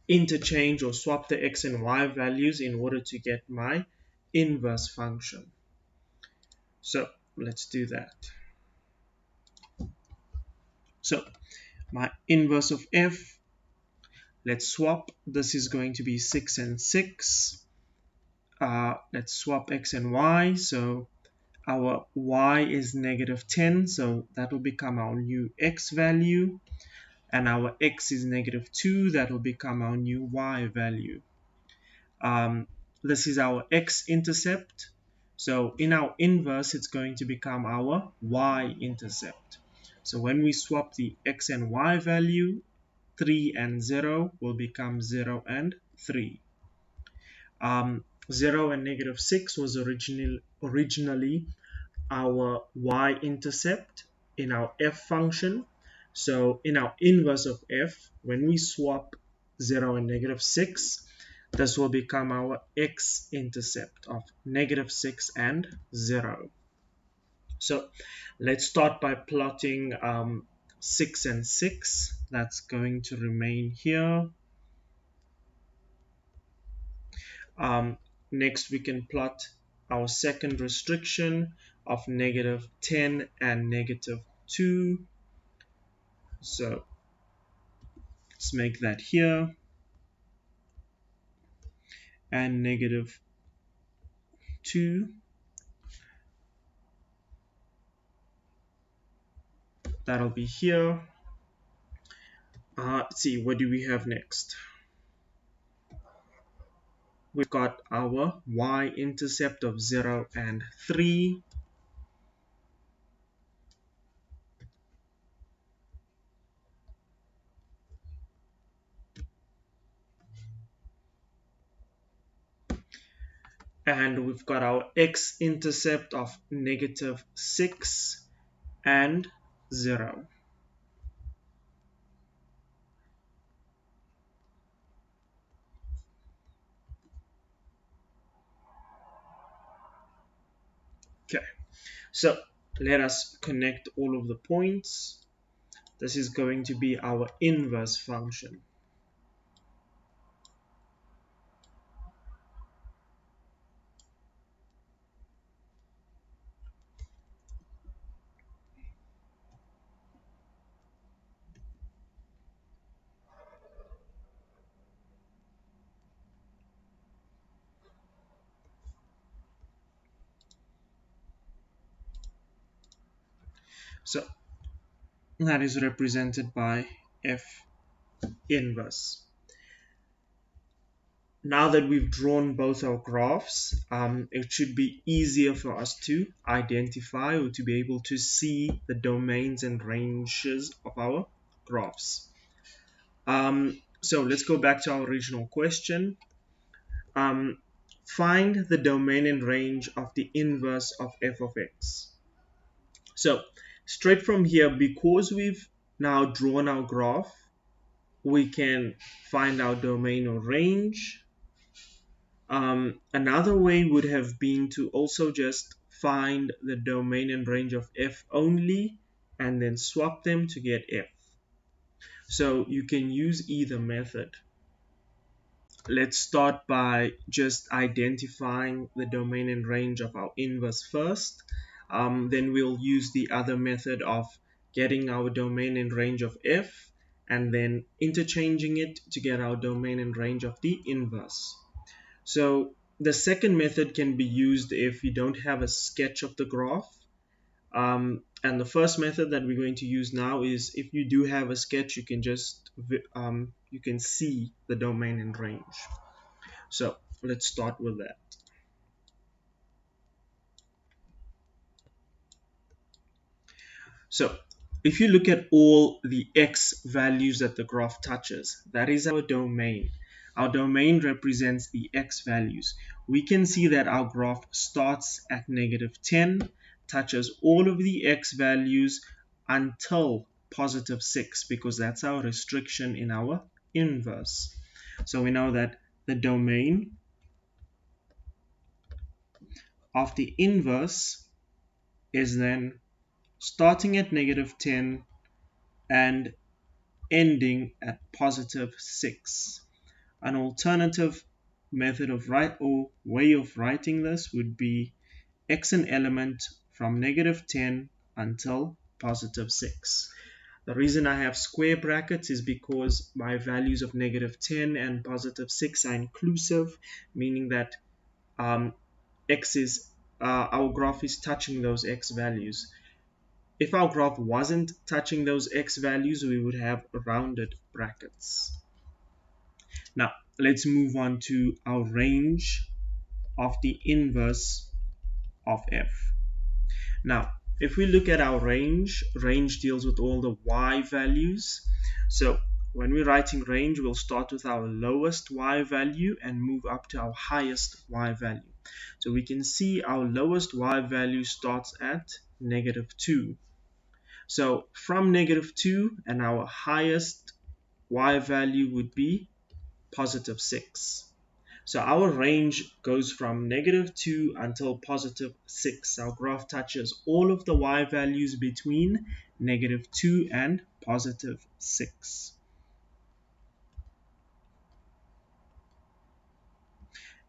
interchange or swap the x and y values in order to get my inverse function. So let's do that. So my inverse of f, let's swap. This is going to be 6 and 6. Let's swap x and y. So our y is -10, so that will become our new x value. And our x is -2, that will become our new y value. This is our x-intercept. So in our inverse, it's going to become our y-intercept. So when we swap the x and y value, 3 and 0 will become 0 and 3. 0 and -6 was originally our y-intercept in our f function. So in our inverse of f, when we swap 0 and -6, this will become our x-intercept of -6 and 0. So let's start by plotting 6 and 6. That's going to remain here. Next, we can plot our second restriction of -10 and -2. So let's make that here, and -2. That'll be here. Let's see, what do we have next? We've got our y-intercept of 0 and 3. And we've got our x-intercept of -6 and 0. Okay, so let us connect all of the points. This is going to be our inverse function. So that is represented by f inverse. Now that we've drawn both our graphs, it should be easier for us to identify or to be able to see the domains and ranges of our graphs. So let's go back to our original question. Find the domain and range of the inverse of f of x. So straight from here, because we've now drawn our graph, we can find our domain or range. Another way would have been to also just find the domain and range of f only and then swap them to get f. So you can use either method. Let's start by just identifying the domain and range of our inverse first. Then we'll use the other method of getting our domain and range of f and then interchanging it to get our domain and range of the inverse. So the second method can be used if you don't have a sketch of the graph. And the first method that we're going to use now is if you do have a sketch, you can just you can see the domain and range. So let's start with that. So if you look at all the x values that the graph touches, that is our domain. Our domain represents the x values. We can see that our graph starts at -10. touches all of the x values until positive 6, because that's our restriction in our inverse. So we know that the domain of the inverse is then starting at -10 and ending at positive 6. An alternative method of way of writing this would be x an element from -10 until positive 6. The reason I have square brackets is because my values of -10 and positive 6 are inclusive, meaning that um, x is our graph is touching those x values. If our graph wasn't touching those x values, we would have rounded brackets. Now, let's move on to our range of the inverse of f. Now, if we look at our range deals with all the y values. So when we're writing range, we'll start with our lowest y value and move up to our highest y value. So we can see our lowest y value starts at -2. So from -2, and our highest y value would be positive 6. So our range goes from -2 until positive 6. Our graph touches all of the y values between -2 and positive 6.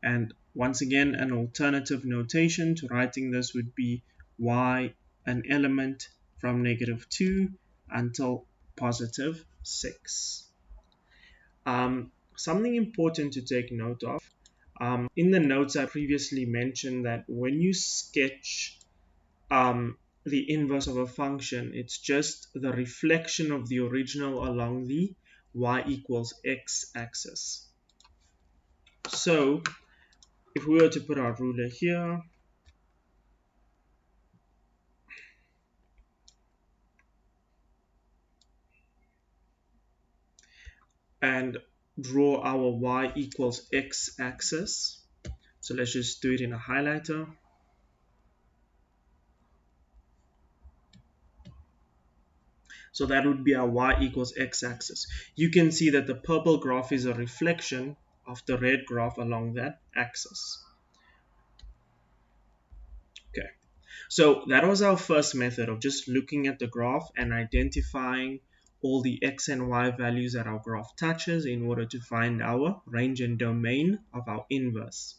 And once again, an alternative notation to writing this would be y an element from -2 until positive 6. Something important to take note of. In the notes, I previously mentioned that when you sketch the inverse of a function, it's just the reflection of the original along the y equals x axis. So if we were to put our ruler here, and draw our y equals x axis, so let's just do it in a highlighter. So that would be our y equals x axis. You can see that the purple graph is a reflection of the red graph along that axis. Okay, so that was our first method of just looking at the graph and identifying all the x and y values that our graph touches in order to find our range and domain of our inverse.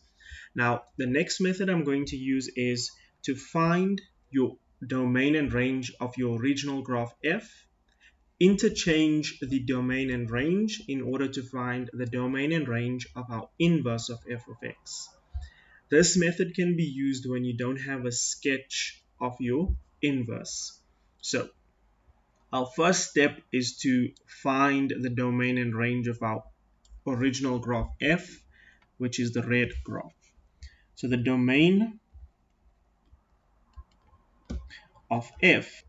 Now, the next method I'm going to use is to find your domain and range of your original graph f, interchange the domain and range in order to find the domain and range of our inverse of f of x. This method can be used when you don't have a sketch of your inverse. So our first step is to find the domain and range of our original graph f, which is the red graph. So the domain of f,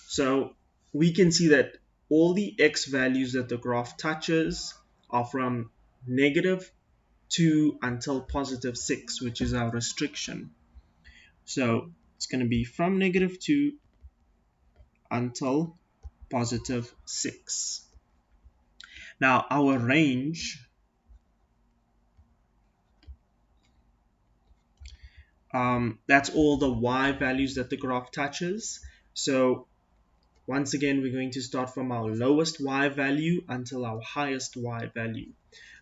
so we can see that all the x values that the graph touches are from -2 until positive 6, which is our restriction. So it's going to be from -2 until positive 6. Now our range, that's all the y values that the graph touches. So once again, we're going to start from our lowest y value until our highest y value.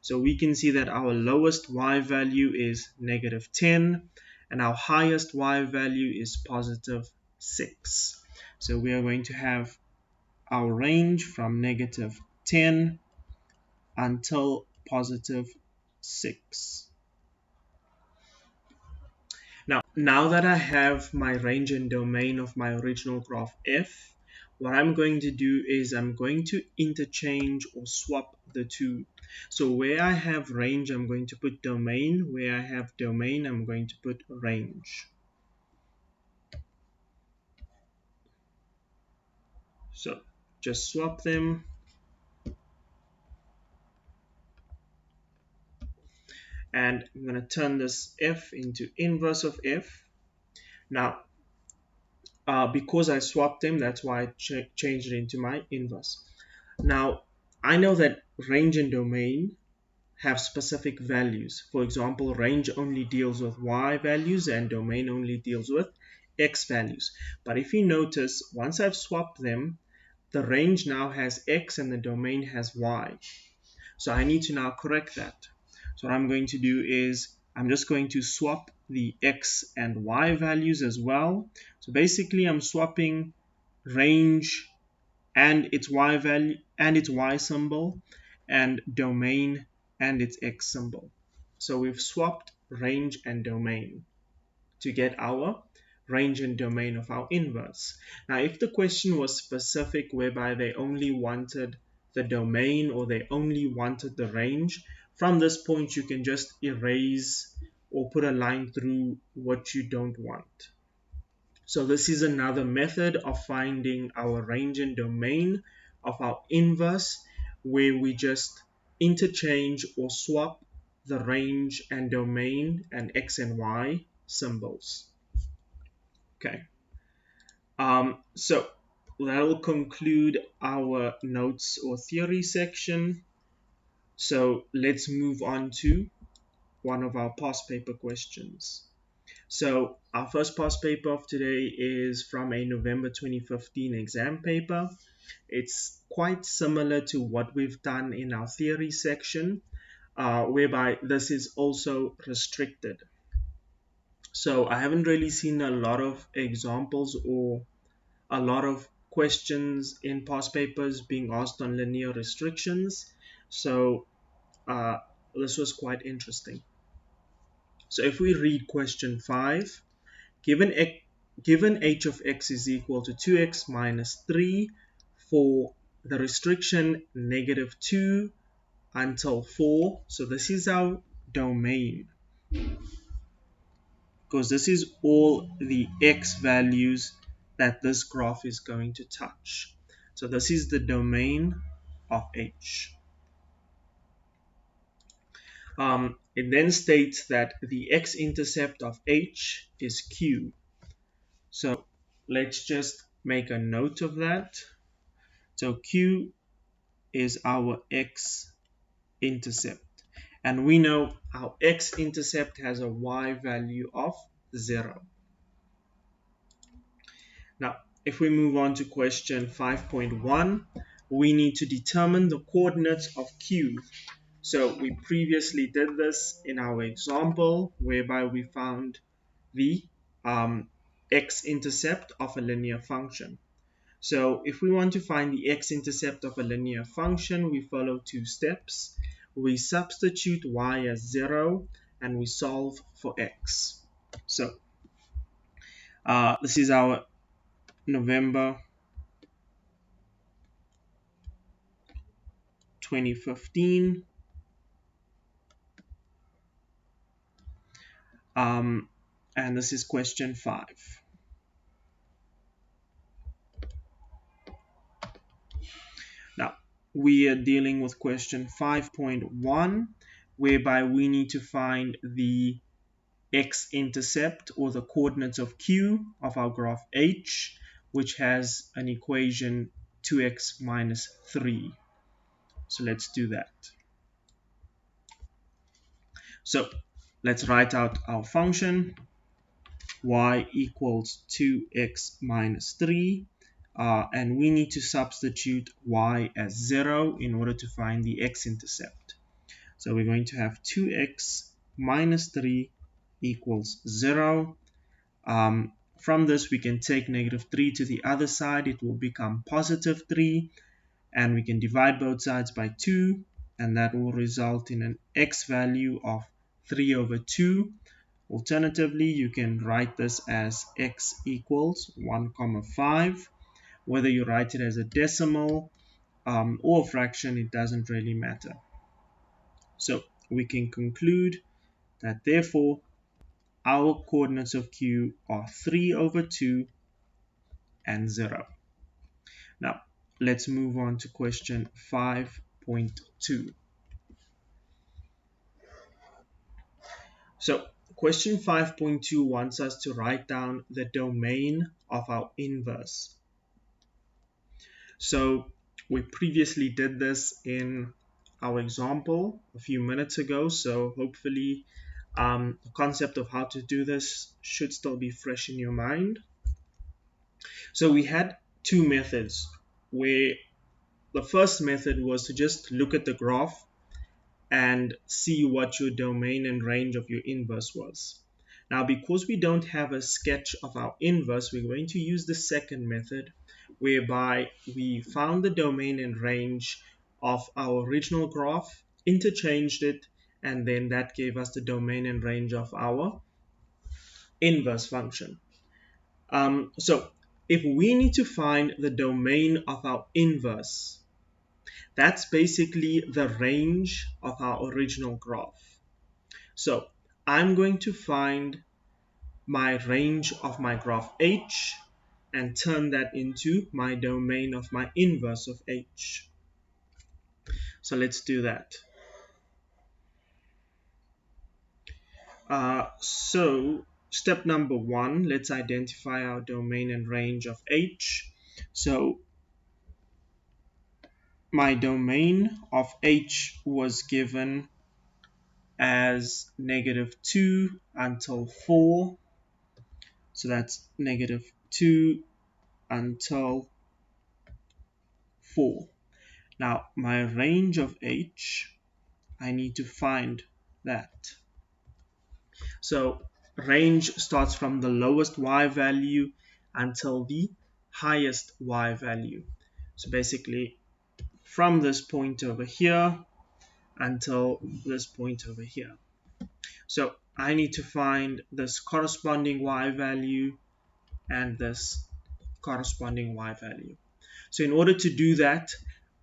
So we can see that our lowest y value is -10 and our highest y value is positive 6. So we are going to have our range from -10 until positive 6. Now that I have my range and domain of my original graph f, what I'm going to do is I'm going to interchange or swap the two. So where I have range, I'm going to put domain. Where I have domain, I'm going to put range. So just swap them. And I'm going to turn this f into inverse of f. Now, because I swapped them, that's why I changed it into my inverse. Now, I know that range and domain have specific values. For example, range only deals with y values and domain only deals with x values. But if you notice, once I've swapped them, the range now has x and the domain has y. So I need to now correct that. So what I'm going to do is I'm just going to swap the x and y values as well. So basically I'm swapping range and its y value and its y symbol, and domain and its x symbol. So we've swapped range and domain to get our range and domain of our inverse. Now, if the question was specific whereby they only wanted the domain or they only wanted the range, from this point you can just erase or put a line through what you don't want. So this is another method of finding our range and domain of our inverse, where we just interchange or swap the range and domain and x and y symbols. Okay, so that will conclude our notes or theory section. So let's move on to one of our past paper questions. So our first past paper of today is from a November 2015 exam paper. It's quite similar to what we've done in our theory section, whereby this is also restricted. So I haven't really seen a lot of examples or a lot of questions in past papers being asked on linear restrictions. So this was quite interesting. So if we read question 5, given h of x is equal to 2x minus 3 for the restriction -2 until 4. So this is our domain, because this is all the x values that this graph is going to touch. So this is the domain of h. It then states that the x-intercept of h is q. So let's just make a note of that. So q is our x-intercept. And we know our x-intercept has a y value of 0. Now, if we move on to question 5.1, we need to determine the coordinates of q. So we previously did this in our example, whereby we found the x-intercept of a linear function. So if we want to find the x-intercept of a linear function, we follow two steps. We substitute y as 0 and we solve for x. So this is our November 2015 and this is question 5. Now we are dealing with question 5.1, whereby we need to find the x-intercept or the coordinates of q of our graph h, which has an equation 2x minus 3. So let's do that. So let's write out our function y equals 2x minus 3, and we need to substitute y as 0 in order to find the x-intercept. So we're going to have 2x minus 3 equals 0. From this, we can take -3 to the other side. It will become positive 3. And we can divide both sides by 2. And that will result in an x value of 3 over 2. Alternatively, you can write this as x equals 1,5. Whether you write it as a decimal or a fraction, it doesn't really matter. So we can conclude that therefore our coordinates of q are 3 over 2 and 0. Now let's move on to question 5.2. So question 5.2 wants us to write down the domain of our inverse. So we previously did this in our example a few minutes ago, so hopefully the concept of how to do this should still be fresh in your mind. So we had two methods, where the first method was to just look at the graph and see what your domain and range of your inverse was. Now, because we don't have a sketch of our inverse, we're going to use the second method, whereby we found the domain and range of our original graph, interchanged it, and then that gave us the domain and range of our inverse function. So if we need to find the domain of our inverse, that's basically the range of our original graph. So I'm going to find my range of my graph H and turn that into my domain of my inverse of H. So let's do that. So step number one, let's identify our domain and range of H. So my domain of H was given as -2 until 4. So that's -2 until 4. Now my range of H, I need to find that. So range starts from the lowest Y value until the highest Y value. So basically from this point over here until this point over here. So I need to find this corresponding Y value and this corresponding Y value. So in order to do that,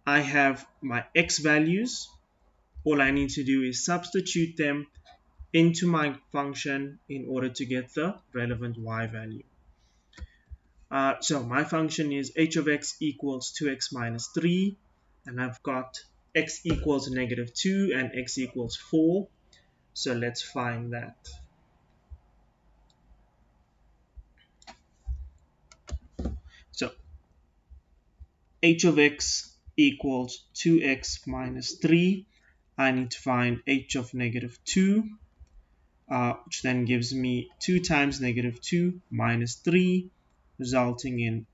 I have my X values. All I need to do is substitute them into my function in order to get the relevant Y value. So my function is h of x equals 2x minus 3, and I've got x equals -2 and x equals 4. So let's find that. So h of x equals 2x minus 3. I need to find h of -2, which then gives me 2 times -2 minus 3, resulting in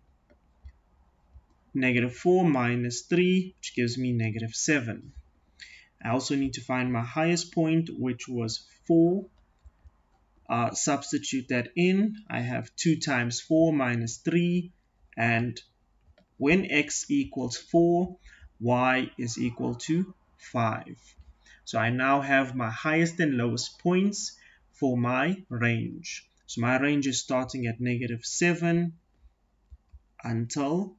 -4 minus 3, which gives me -7. I also need to find my highest point, which was 4. Substitute that in. I have 2 times 4 minus 3, and when x equals 4, y is equal to 5. So I now have my highest and lowest points for my range. So my range is starting at -7 until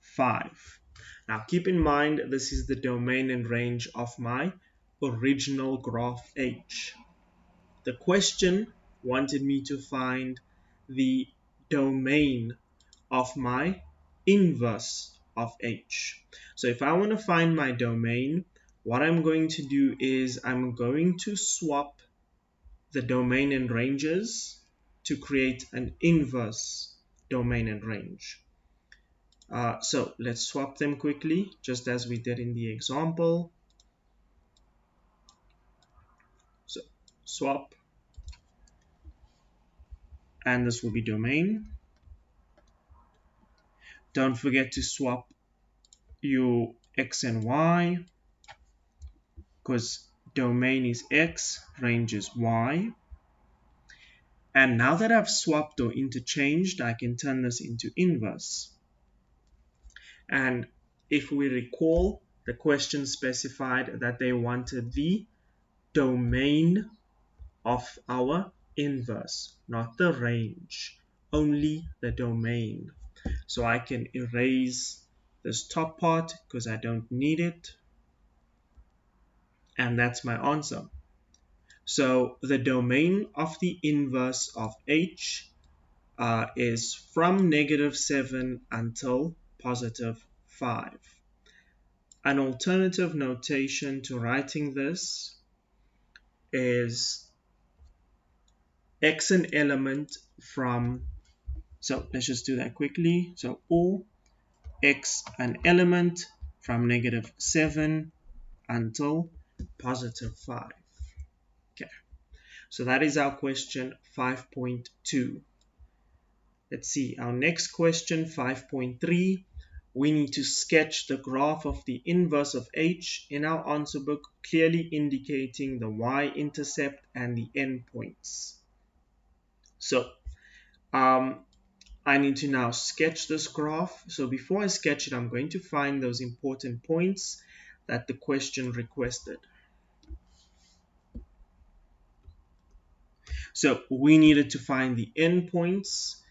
5. Now keep in mind, this is the domain and range of my original graph H. The question wanted me to find the domain of my inverse of H. So if I want to find my domain, what I'm going to do is I'm going to swap the domain and ranges to create an inverse domain and range. So let's swap them quickly, just as we did in the example. So swap, and this will be domain. Don't forget to swap your x and y, because domain is x, range is y. And now that I've swapped or interchanged, I can turn this into inverse. And if we recall, the question specified that they wanted the domain of our inverse, not the range, only the domain. So I can erase this top part because I don't need it. And that's my answer. So the domain of the inverse of H is from -7 until +5. An alternative notation to writing this is x an element from, so let's just do that quickly. So or x an element from -7 until +5. Okay, so that is our question 5.2. Let's see, our next question 5.3. We need to sketch the graph of the inverse of h in our answer book, clearly indicating the y-intercept and the endpoints. So I need to now sketch this graph. So before I sketch it, I'm going to find those important points that the question requested. So we needed to find the endpoints.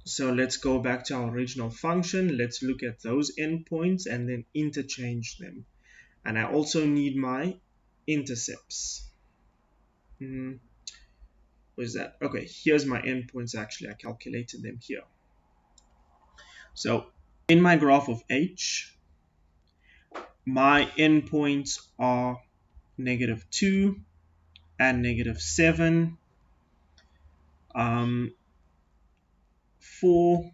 So let's go back to our original function. Let's look at those endpoints and then interchange them. And I also need my intercepts. Where's that? Okay, here's my endpoints. Actually, I calculated them here. So in my graph of h, my endpoints are -2 and -7, 4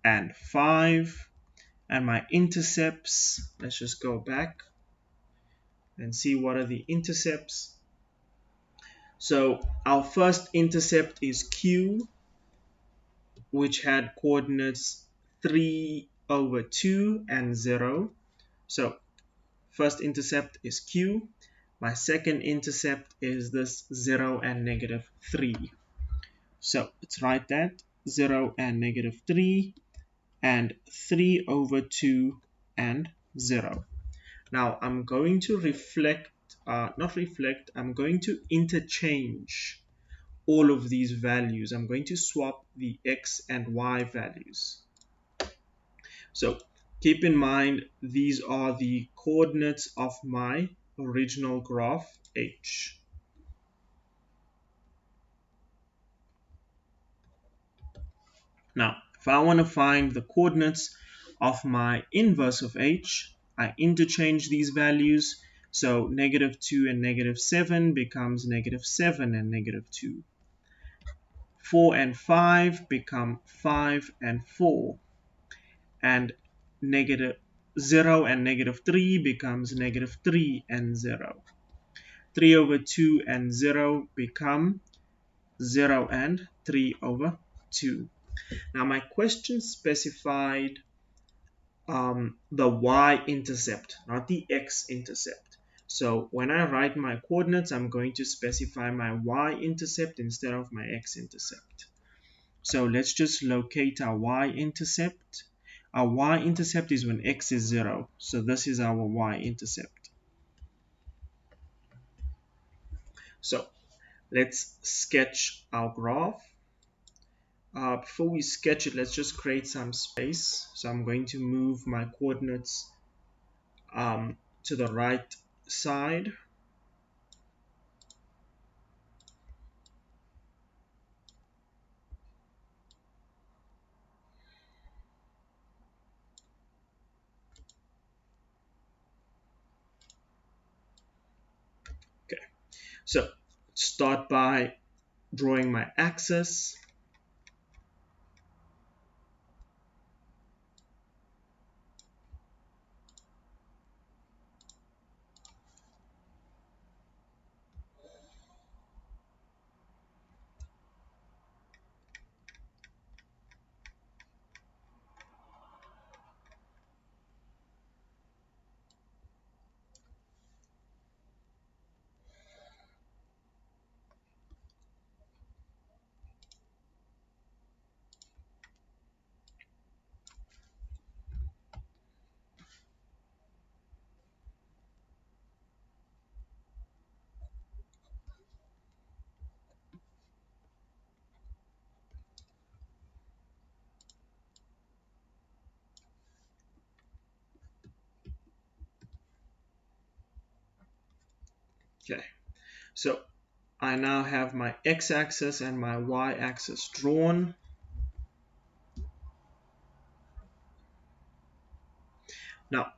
and 5, and my intercepts, let's just go back and see what are the intercepts. So our first intercept is q, which had coordinates 3/2 and 0. So first intercept is q. My second intercept is this 0 and -3. So let's write that 0 and -3 and 3/2 and 0. Now I'm going to I'm going to interchange all of these values. I'm going to swap the x and y values. So keep in mind, these are the coordinates of my original graph h. Now, if I want to find the coordinates of my inverse of h, I interchange these values. So -2 and -7 becomes -7 and -2. 4 and 5 become 5 and 4. And -0 and -3 becomes -3 and 0. 3/2 and 0 become 0 and 3/2. Now my question specified the y-intercept, not the x-intercept. So when I write my coordinates, I'm going to specify my y-intercept instead of my x-intercept. So let's just locate our y-intercept. Our y-intercept is when x is 0. So this is our y-intercept. So let's sketch our graph. Before we sketch it, let's just create some space. So I'm going to move my coordinates to the right side. Okay, so start by drawing my axis. Okay, so I now have my x-axis and my y-axis drawn. Now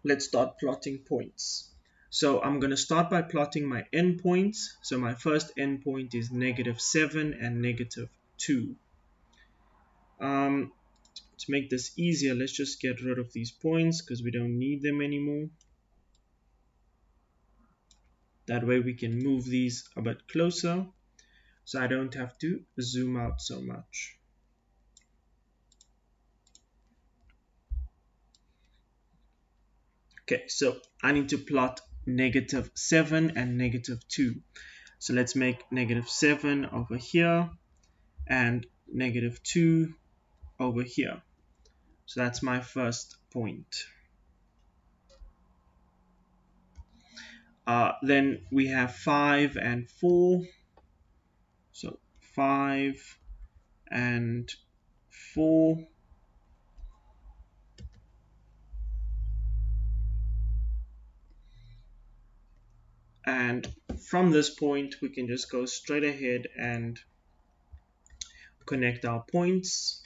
let's start plotting points. So I'm going to start by plotting my endpoints. So my first endpoint is -7 and -2. To make this easier, let's just get rid of these points because we don't need them anymore. That way we can move these a bit closer so I don't have to zoom out so much. Okay, so I need to plot -7 and -2. So let's make -7 over here and -2 over here. So that's my first point. Then we have 5 and 4. So 5 and 4. And from this point, we can just go straight ahead and connect our points.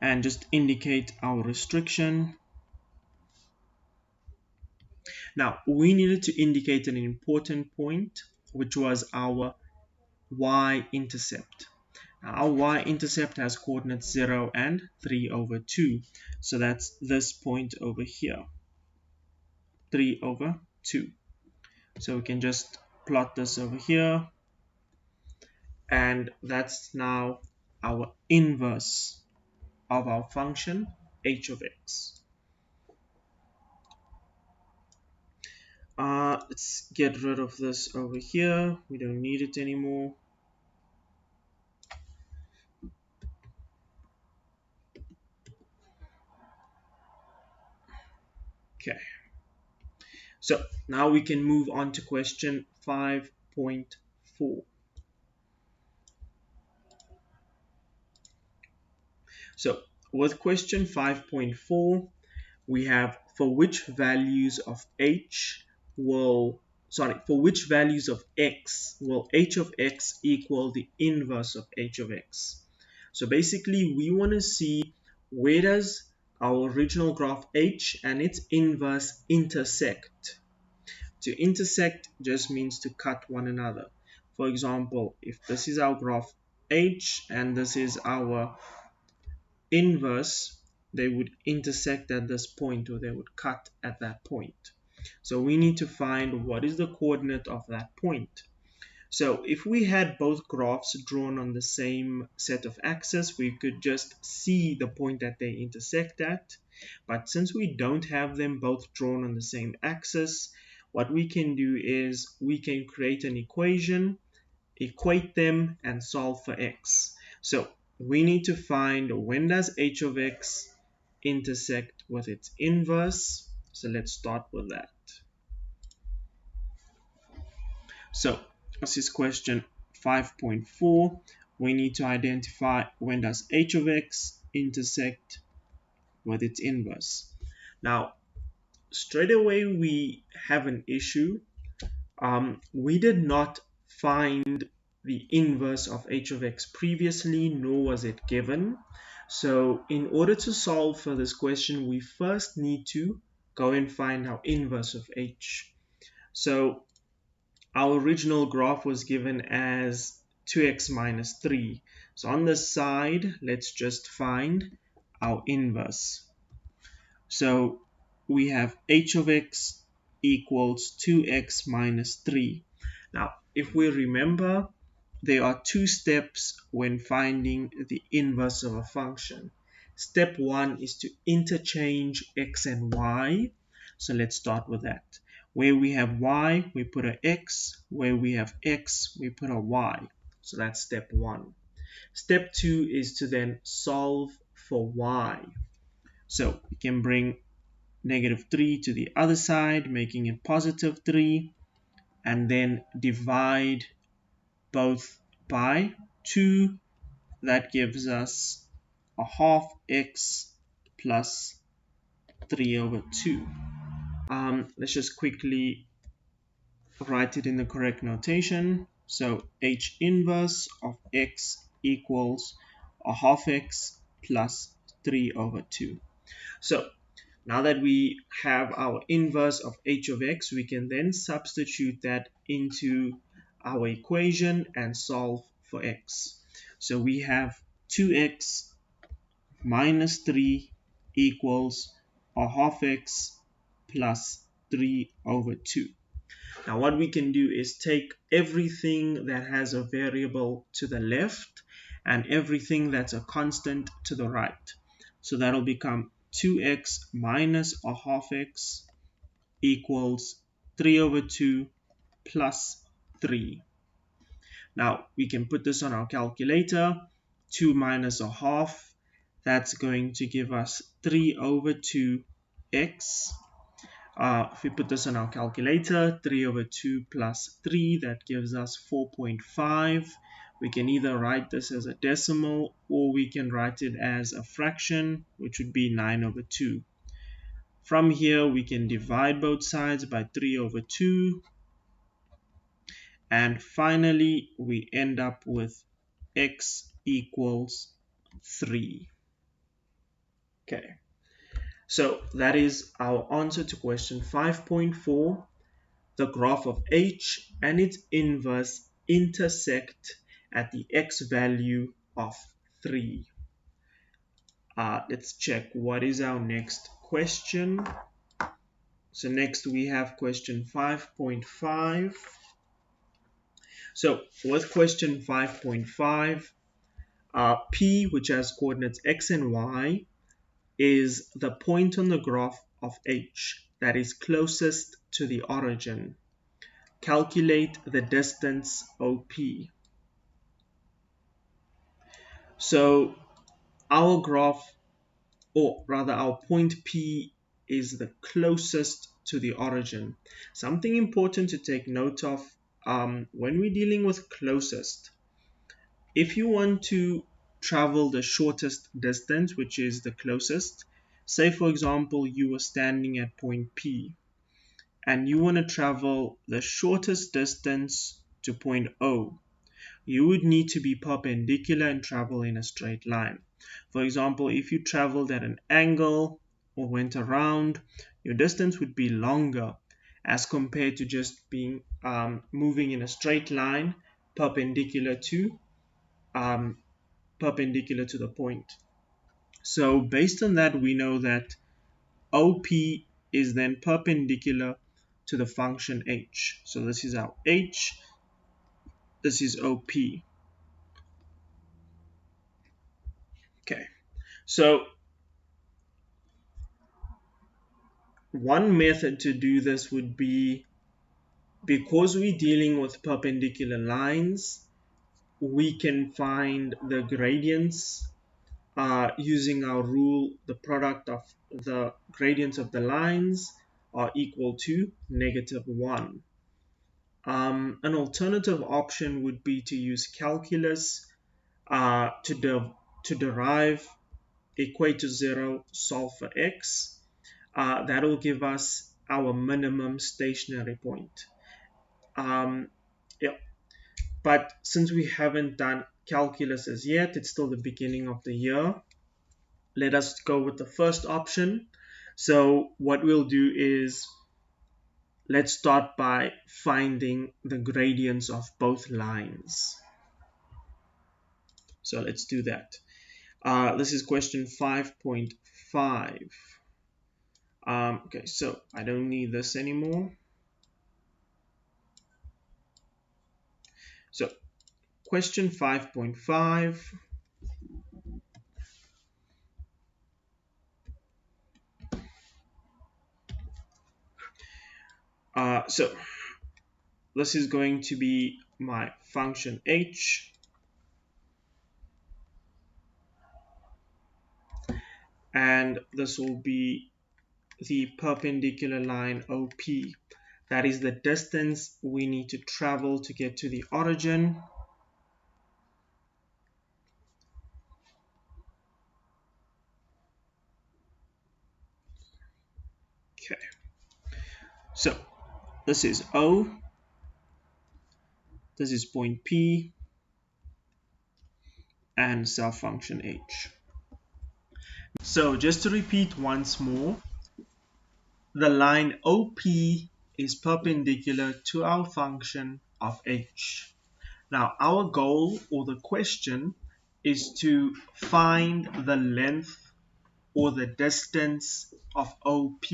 And just indicate our restriction. Now, we needed to indicate an important point, which was our y-intercept. Our y-intercept has coordinates 0 and 3/2. So that's this point over here, 3/2. So we can just plot this over here. And that's now our inverse of our function h of x. Let's get rid of this over here. We don't need it anymore. Okay. So now we can move on to question 5.4. So with question 5.4, we have for which values of h will, for which values of x will h of x equal the inverse of h of x. So basically we want to see where does our original graph h and its inverse intersect. To intersect just means to cut one another. For example, if this is our graph h and this is our inverse, they would intersect at this point, or they would cut at that point. So we need to find what is the coordinate of that point. So if we had both graphs drawn on the same set of axes, we could just see the point that they intersect at. But since we don't have them both drawn on the same axis, what we can do is we can create an equation, equate them, and solve for x. So we need to find when does h of x intersect with its inverse. So let's start with that. So this is question 5.4. We need to identify when does h of x intersect with its inverse. Now, straight away we have an issue. We did not find the inverse of h of x previously, nor was it given. So in order to solve for this question, we first need to go and find our inverse of h. So our original graph was given as 2x minus 3. So on this side, let's just find our inverse. So we have h of x equals 2x minus 3. Now, if we remember, there are two steps when finding the inverse of a function. Step 1 is to interchange x and y. So let's start with that. Where we have y, we put a x. Where we have x, we put a y. So that's step 1. Step 2 is to then solve for y. So we can bring -3 to the other side, making it +3, and then divide both by 2. That gives us a half x plus 3 over 2. Let's just quickly write it in the correct notation. So h inverse of x equals a half x plus 3 over 2. So now that we have our inverse of h of x, we can then substitute that into our equation and solve for x. So we have 2x minus 3 equals a half x plus 3 over 2. Now what we can do is take everything that has a variable to the left and everything that's a constant to the right. So that'll become 2x minus a half x equals 3 over 2 plus 3. Now we can put this on our calculator. 2 minus a half, that's going to give us 3 over 2x. If we put this on our calculator, 3 over 2 plus 3, that gives us 4.5. We can either write this as a decimal or we can write it as a fraction, which would be 9 over 2. From here, we can divide both sides by 3 over 2. And finally, we end up with x equals 3. Okay, so that is our answer to question 5.4. The graph of h and its inverse intersect at the x value of 3. Let's check what is our next question. So next we have question 5.5. So with question 5.5, P, which has coordinates x and y, is the point on the graph of h that is closest to the origin. Calculate the distance OP. So our graph, or rather our point P, is the closest to the origin. Something important to take note of when we're dealing with closest. If you want to travel the shortest distance, which is the closest, say for example you were standing at point P and you want to travel the shortest distance to point O, you would need to be perpendicular and travel in a straight line. For example, if you traveled at an angle or went around, your distance would be longer as compared to just being moving in a straight line perpendicular to the point. So based on that, we know that OP is then perpendicular to the function h. So this is our h, this is OP. Okay, so one method to do this would be, because we're dealing with perpendicular lines, we can find the gradients using our rule. The product of the gradients of the lines are equal to -1. An alternative option would be to use calculus to derive equator 0, solve for x. That will give us our minimum stationary point. Yeah. But since we haven't done calculus as yet, it's still the beginning of the year, let us go with the first option. So what we'll do is, let's start by finding the gradients of both lines. So let's do that. This is question 5.5. Okay, so I don't need this anymore. So question 5.5. So this is going to be my function h, and this will be the perpendicular line OP. That is the distance we need to travel to get to the origin. So this is O, this is point P, and self function H. So just to repeat once more, the line OP is perpendicular to our function of H. Now our goal or the question is to find the length or the distance of OP.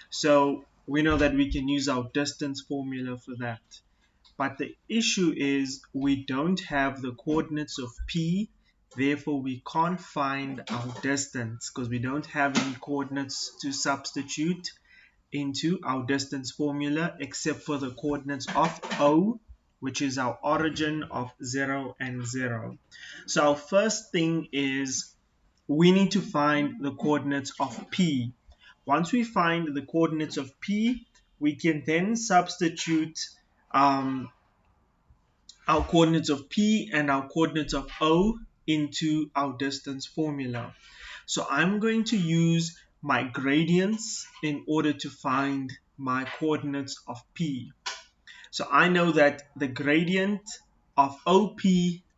So we know that we can use our distance formula for that. But the issue is we don't have the coordinates of P, therefore we can't find our distance because we don't have any coordinates to substitute into our distance formula except for the coordinates of O, which is our origin of 0 and 0. So our first thing is we need to find the coordinates of P. Once we find the coordinates of P, we can then substitute our coordinates of P and our coordinates of O into our distance formula. So I'm going to use my gradients in order to find my coordinates of P. So I know that the gradient of OP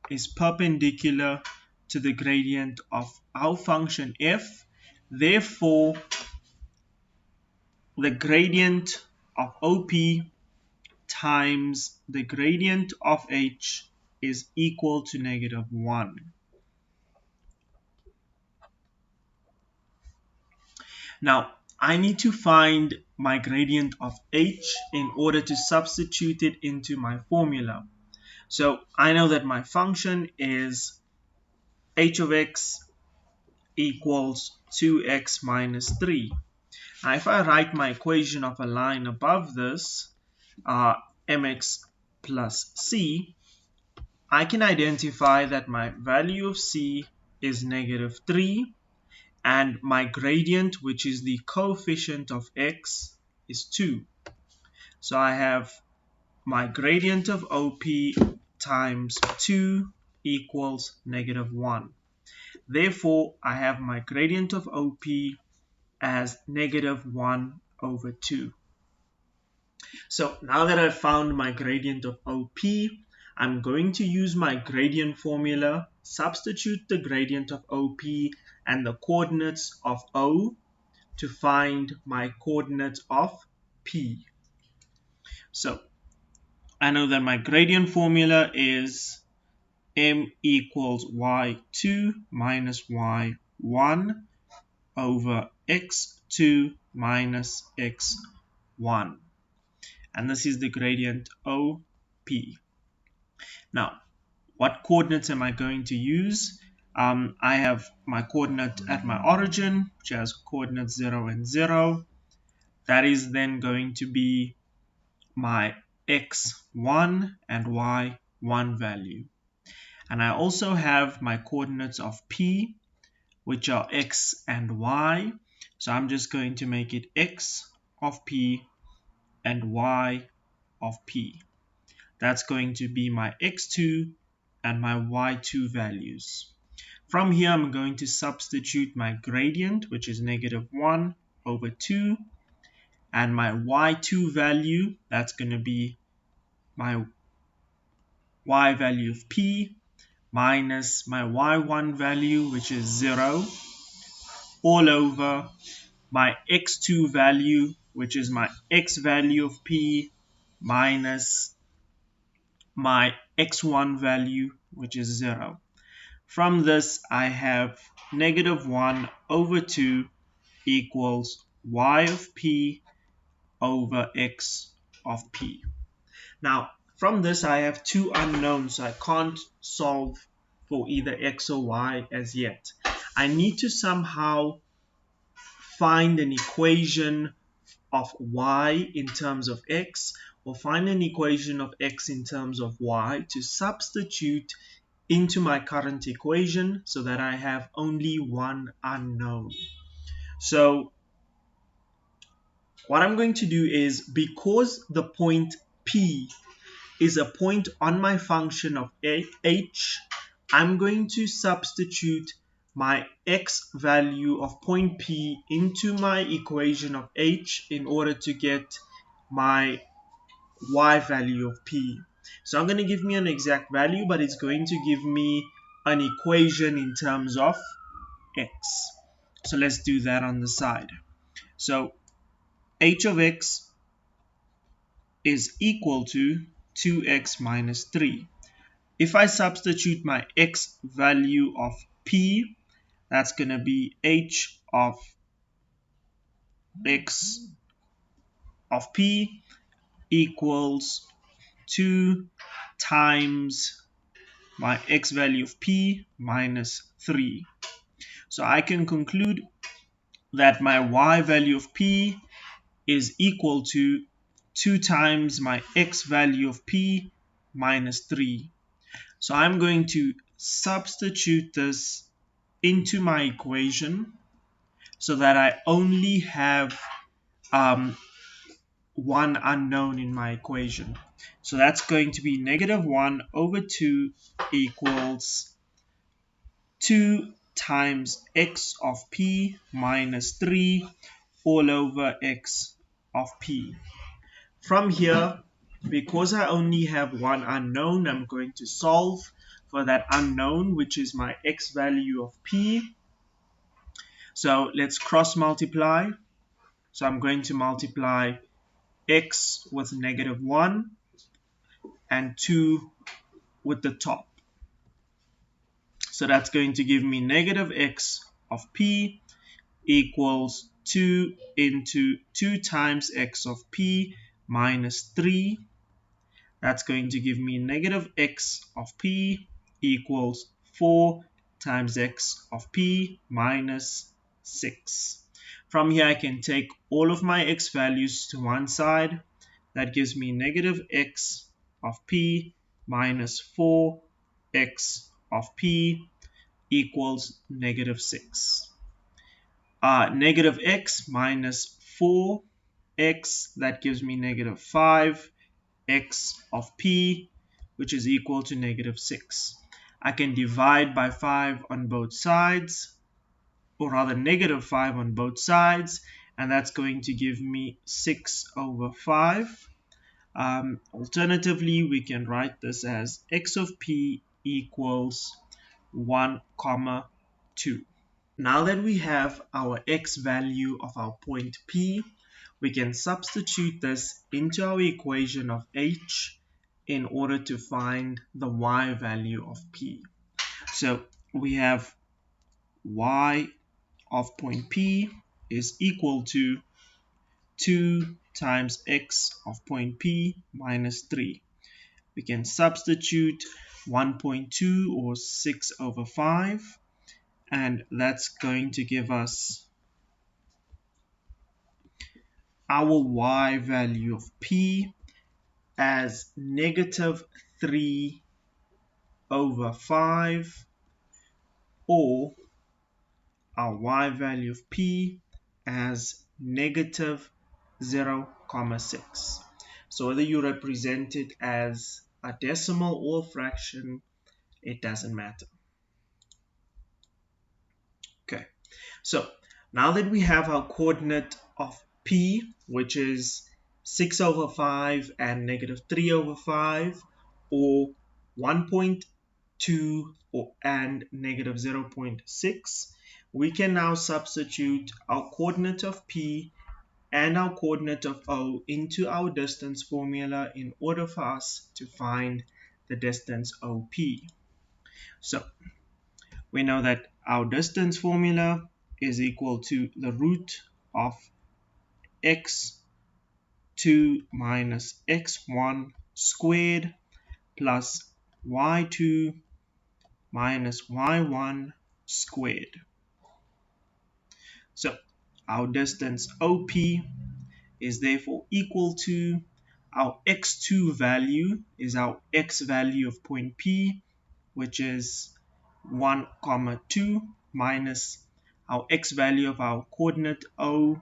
is perpendicular to the gradient of our function f. Therefore, the gradient of OP times the gradient of H is equal to -1. Now, I need to find my gradient of H in order to substitute it into my formula. So I know that my function is h of x equals 2x minus 3. Now, if I write my equation of a line above this, mx plus c, I can identify that my value of c is -3 and my gradient, which is the coefficient of x, is 2. So I have my gradient of OP times 2 equals -1. Therefore, I have my gradient of OP as -1 over 2. So now that I've found my gradient of OP, I'm going to use my gradient formula, substitute the gradient of OP and the coordinates of O to find my coordinates of P. So I know that my gradient formula is m equals y2 minus y1 over x2 minus x1. And this is the gradient OP. Now, what coordinates am I going to use? I have my coordinate at my origin, which has coordinates 0 and 0. That is then going to be my x1 and y1 value. And I also have my coordinates of P, which are x and y. So I'm just going to make it x of P and y of P. That's going to be my x2 and my y2 values. From here, I'm going to substitute my gradient, which is -1 over 2, and my y2 value, that's going to be my y value of P, minus my y1 value, which is 0, all over my x2 value, which is my x value of P, minus my x1 value, which is 0. From this, I have -1 over 2 equals y of P over x of P. Now, from this, I have two unknowns, so I can't solve for either x or y as yet. I need to somehow find an equation of y in terms of x, or find an equation of x in terms of y to substitute into my current equation so that I have only one unknown. So what I'm going to do is, because the point P is a point on my function of h, I'm going to substitute my x value of point P into my equation of H in order to get my y value of P. So I'm going to give me an exact value, but it's going to give me an equation in terms of x. So let's do that on the side. So h of x is equal to 2x minus 3. If I substitute my x value of P, that's going to be h of x of P equals 2 times my x value of P minus 3. So I can conclude that my y value of P is equal to 2 times my x value of P minus 3. So I'm going to substitute this into my equation so that I only have one unknown in my equation. So that's going to be negative 1 over 2 equals 2 times x of P minus 3 all over x of P. From here, because I only have one unknown, I'm going to solve for that unknown, which is my x value of P. So let's cross multiply. So I'm going to multiply x with negative 1 and 2 with the top. So that's going to give me negative x of P equals 2 into 2 times x of P minus 3. That's going to give me negative x of P equals 4 times x of P minus 6. From here I can take all of my x values to one side. That gives me negative x of P minus 4x of P equals negative 6. Negative x minus 4x, that gives me negative 5x of P, which is equal to negative 6. I can divide by 5 on both sides, or rather negative 5 on both sides, and that's going to give me 6 over 5. Alternatively, we can write this as x of P equals 1, 2. Now that we have our x value of our point P, we can substitute this into our equation of H in order to find the y value of P. So we have y of point P is equal to 2 times x of point P minus 3. We can substitute 1.2 or 6 over 5, and that's going to give us our y value of P as negative 3 over 5, or our y value of P as negative 0.6. So whether you represent it as a decimal or a fraction, it doesn't matter. Okay, so now that we have our coordinate of P, which is 6 over 5 and negative 3 over 5, or 1.2 and negative 0.6, we can now substitute our coordinate of P and our coordinate of O into our distance formula in order for us to find the distance OP. So we know that our distance formula is equal to the root of x2 minus x1 squared plus y2 minus y1 squared. So our distance OP is therefore equal to our x2 value is our x value of point P, which is 1, 2, minus our x value of our coordinate O,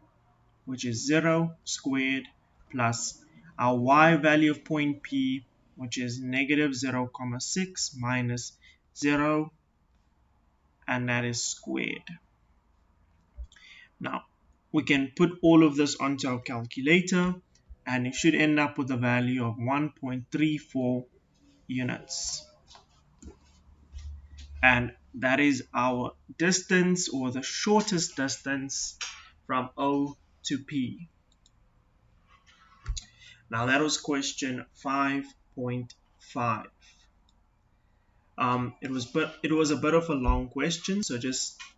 which is 0 squared, plus our y value of point P, which is negative 0.6 minus 0 and that is squared. Now, we can put all of this onto our calculator, and it should end up with a value of 1.34 units. And that is our distance, or the shortest distance from O to P. Now that was question 5.5. It was a bit of a long question, so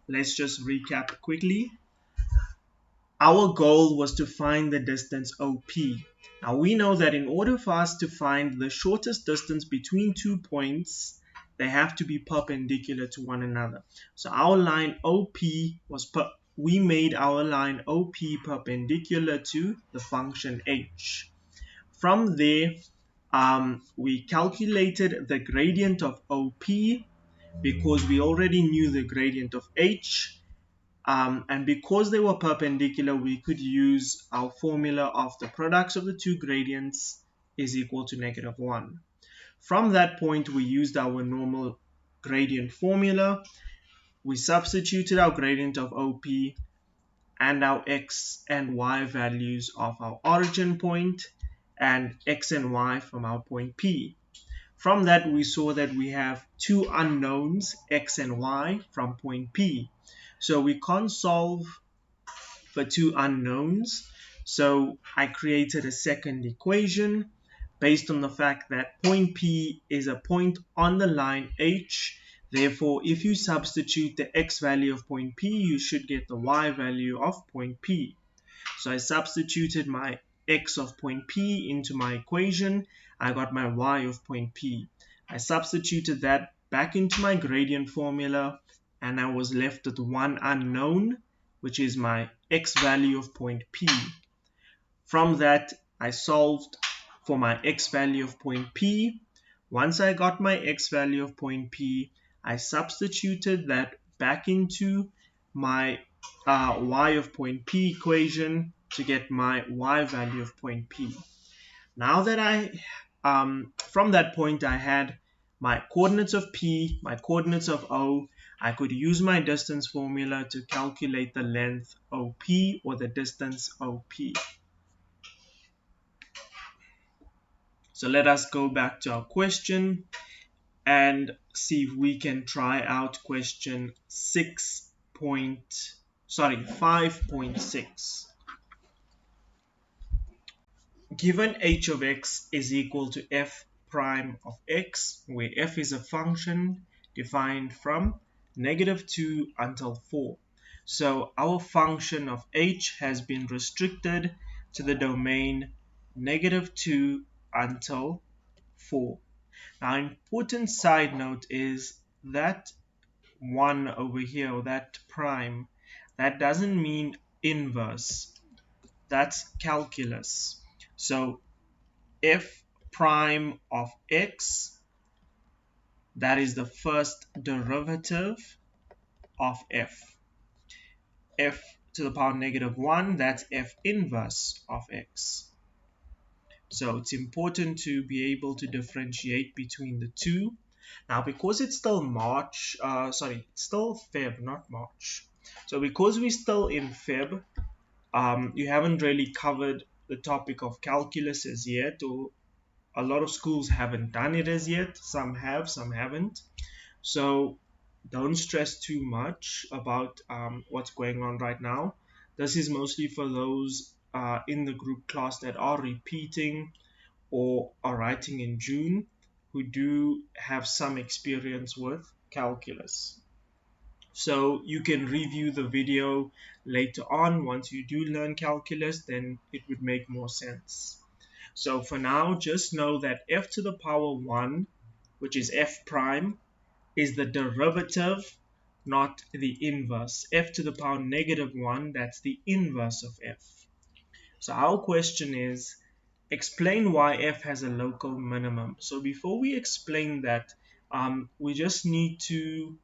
let's just recap quickly. Our goal was to find the distance OP. Now we know that in order for us to find the shortest distance between 2 points, they have to be perpendicular to one another. So our line OP we made our line OP perpendicular to the function h. From there, we calculated the gradient of OP because we already knew the gradient of h. And because they were perpendicular, we could use our formula of the products of the two gradients is equal to -1. From that point, we used our normal gradient formula. We substituted our gradient of OP and our x and y values of our origin point and x and y from our point P. From that, we saw that we have two unknowns, x and y, from point P. So we can't solve for two unknowns. So I created a second equation based on the fact that point P is a point on the line H. Therefore, if you substitute the x value of point P, you should get the y value of point P. So I substituted my x of point P into my equation. I got my y of point P. I substituted that back into my gradient formula, and I was left with one unknown, which is my x value of point P. From that, I solved for my x value of point P. Once I got my x value of point P, I substituted that back into my y of point P equation to get my y value of point P. Now that from that point I had my coordinates of P, my coordinates of O, I could use my distance formula to calculate the length OP, or the distance OP. So let us go back to our question and see if we can try out question 5.6. Given h of x is equal to f prime of x, where f is a function defined from -2 until 4. So our function of h has been restricted to the domain -2 until 4. Now, an important side note is that 1 over here, or that prime, that doesn't mean inverse. That's calculus. So f prime of x, that is the first derivative of f. F to the power -1, that's f inverse of x. So it's important to be able to differentiate between the two. Now, because it's still it's still Feb, not March. So because we're still in Feb, you haven't really covered the topic of calculus as yet, or a lot of schools haven't done it as yet. Some have, some haven't. So don't stress too much about what's going on right now. This is mostly for those in the group class that are repeating or are writing in June, who do have some experience with calculus. So you can review the video later on. Once you do learn calculus, then it would make more sense. So for now, just know that f to the power 1, which is f prime, is the derivative, not the inverse. F to the power -1, that's the inverse of f. So our question is, explain why f has a local minimum. So before we explain that, we just need to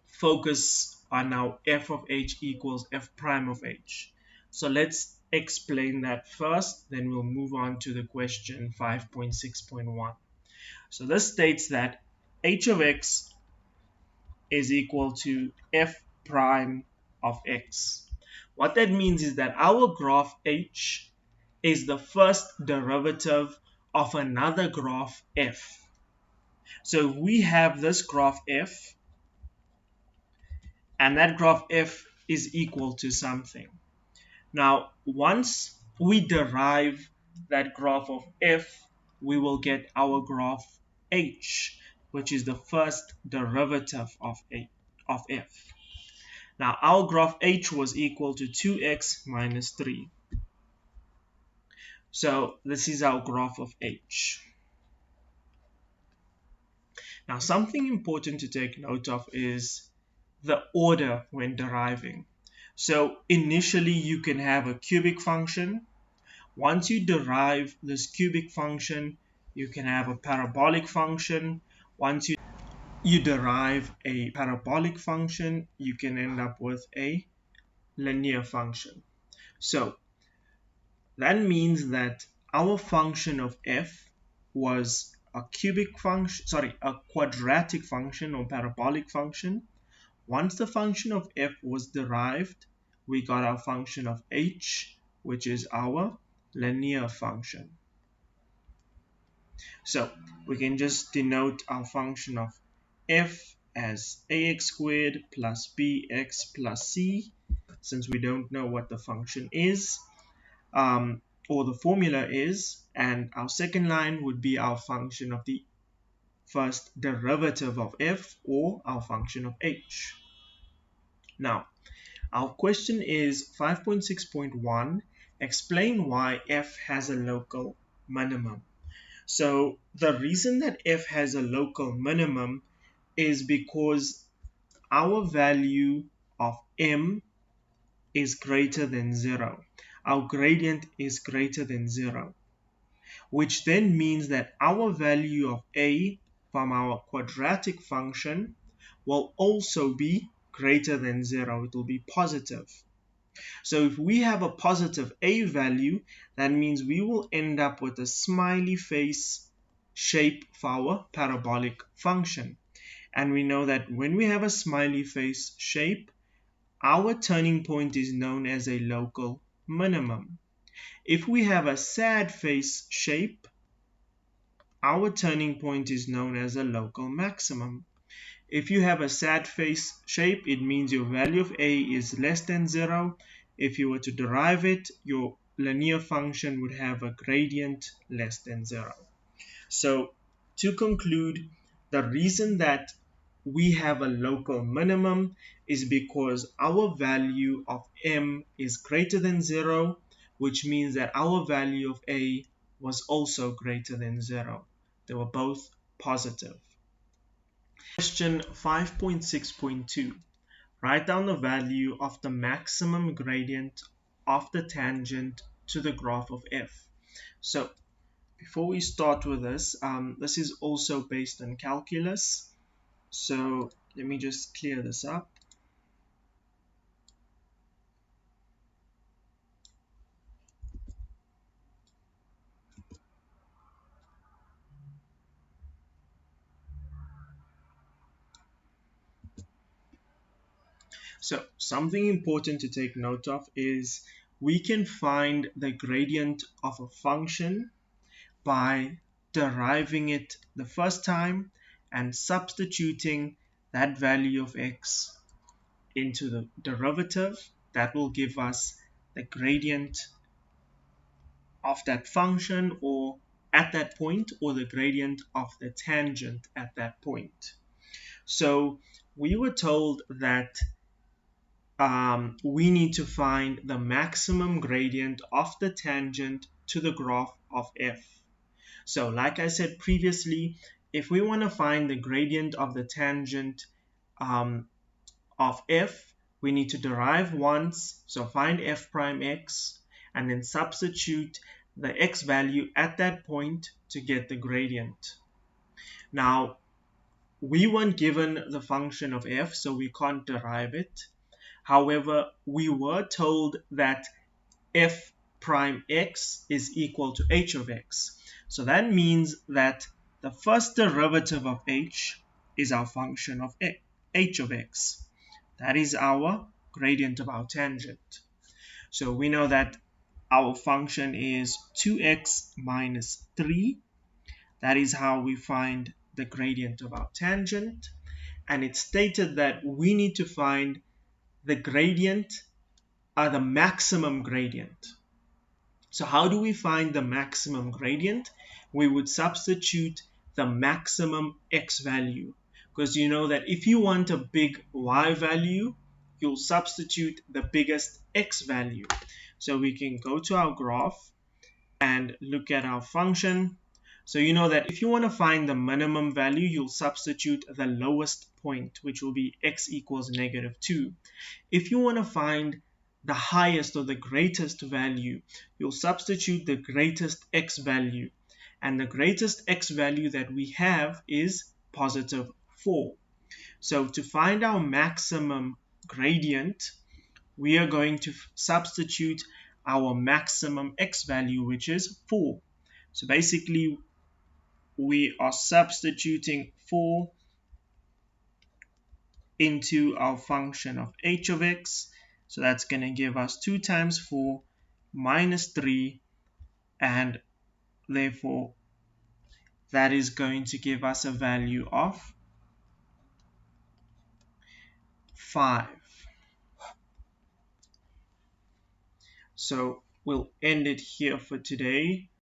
focus on now f of h equals f prime of h. So let's explain that first, then we'll move on to the question 5.6.1. So this states that h of x is equal to f prime of x. What that means is that our graph h is the first derivative of another graph f. So we have this graph f, and that graph f is equal to something. Now, once we derive that graph of f, we will get our graph h, which is the first derivative of f. Now, our graph h was equal to 2x minus 3. So this is our graph of h. Now, something important to take note of is the order when deriving. So initially you can have a cubic function. Once you derive this cubic function, you can have a parabolic function. Once you derive a parabolic function, you can end up with a linear function. So that means that our function of f was a quadratic function or parabolic function. Once the function of f was derived, we got our function of h, which is our linear function. So we can just denote our function of f as ax squared plus bx plus c, since we don't know what the function is, or the formula is, and our second line would be our function of the first derivative of f, or our function of h. Now, our question is 5.6.1. Explain why f has a local minimum. So the reason that f has a local minimum is because our value of m is greater than 0. Our gradient is greater than 0, which then means that our value of a from our quadratic function will also be greater than 0. It will be positive. So if we have a positive a value, that means we will end up with a smiley face shape for our parabolic function. And we know that when we have a smiley face shape, our turning point is known as a local minimum. If we have a sad face shape, our turning point is known as a local maximum. If you have a sad face shape, it means your value of a is less than 0. If you were to derive it, your linear function would have a gradient less than 0. So to conclude, the reason that we have a local minimum is because our value of m is greater than 0, which means that our value of a was also greater than 0. They were both positive. Question 5.6.2. Write down the value of the maximum gradient of the tangent to the graph of f. So before we start with this, this is also based on calculus. So let me just clear this up. So something important to take note of is we can find the gradient of a function by deriving it the first time and substituting that value of x into the derivative. That will give us the gradient of that function or at that point, or the gradient of the tangent at that point. So we were told that we need to find the maximum gradient of the tangent to the graph of f. So like I said previously, if we want to find the gradient of the tangent of f, we need to derive once, so find f prime x, and then substitute the x value at that point to get the gradient. Now, we weren't given the function of f, so we can't derive it. However, we were told that f prime x is equal to h of x. So that means that the first derivative of h is our function of x. h of x. That is our gradient of our tangent. So we know that our function is 2x minus 3. That is how we find the gradient of our tangent. And it's stated that we need to find the gradient, the maximum gradient. So how do we find the maximum gradient? We would substitute the maximum x value, because you know that if you want a big y value, you'll substitute the biggest x value. So we can go to our graph and look at our function. So you know that if you want to find the minimum value, you'll substitute the lowest point, which will be x equals -2. If you want to find the highest or the greatest value, you'll substitute the greatest x value. And the greatest x value that we have is positive 4. So to find our maximum gradient, we are going to substitute our maximum x value, which is 4. So basically, we are substituting 4 into our function of h of x. So that's going to give us 2 times 4 minus 3, and therefore that is going to give us a value of 5. So we'll end it here for today.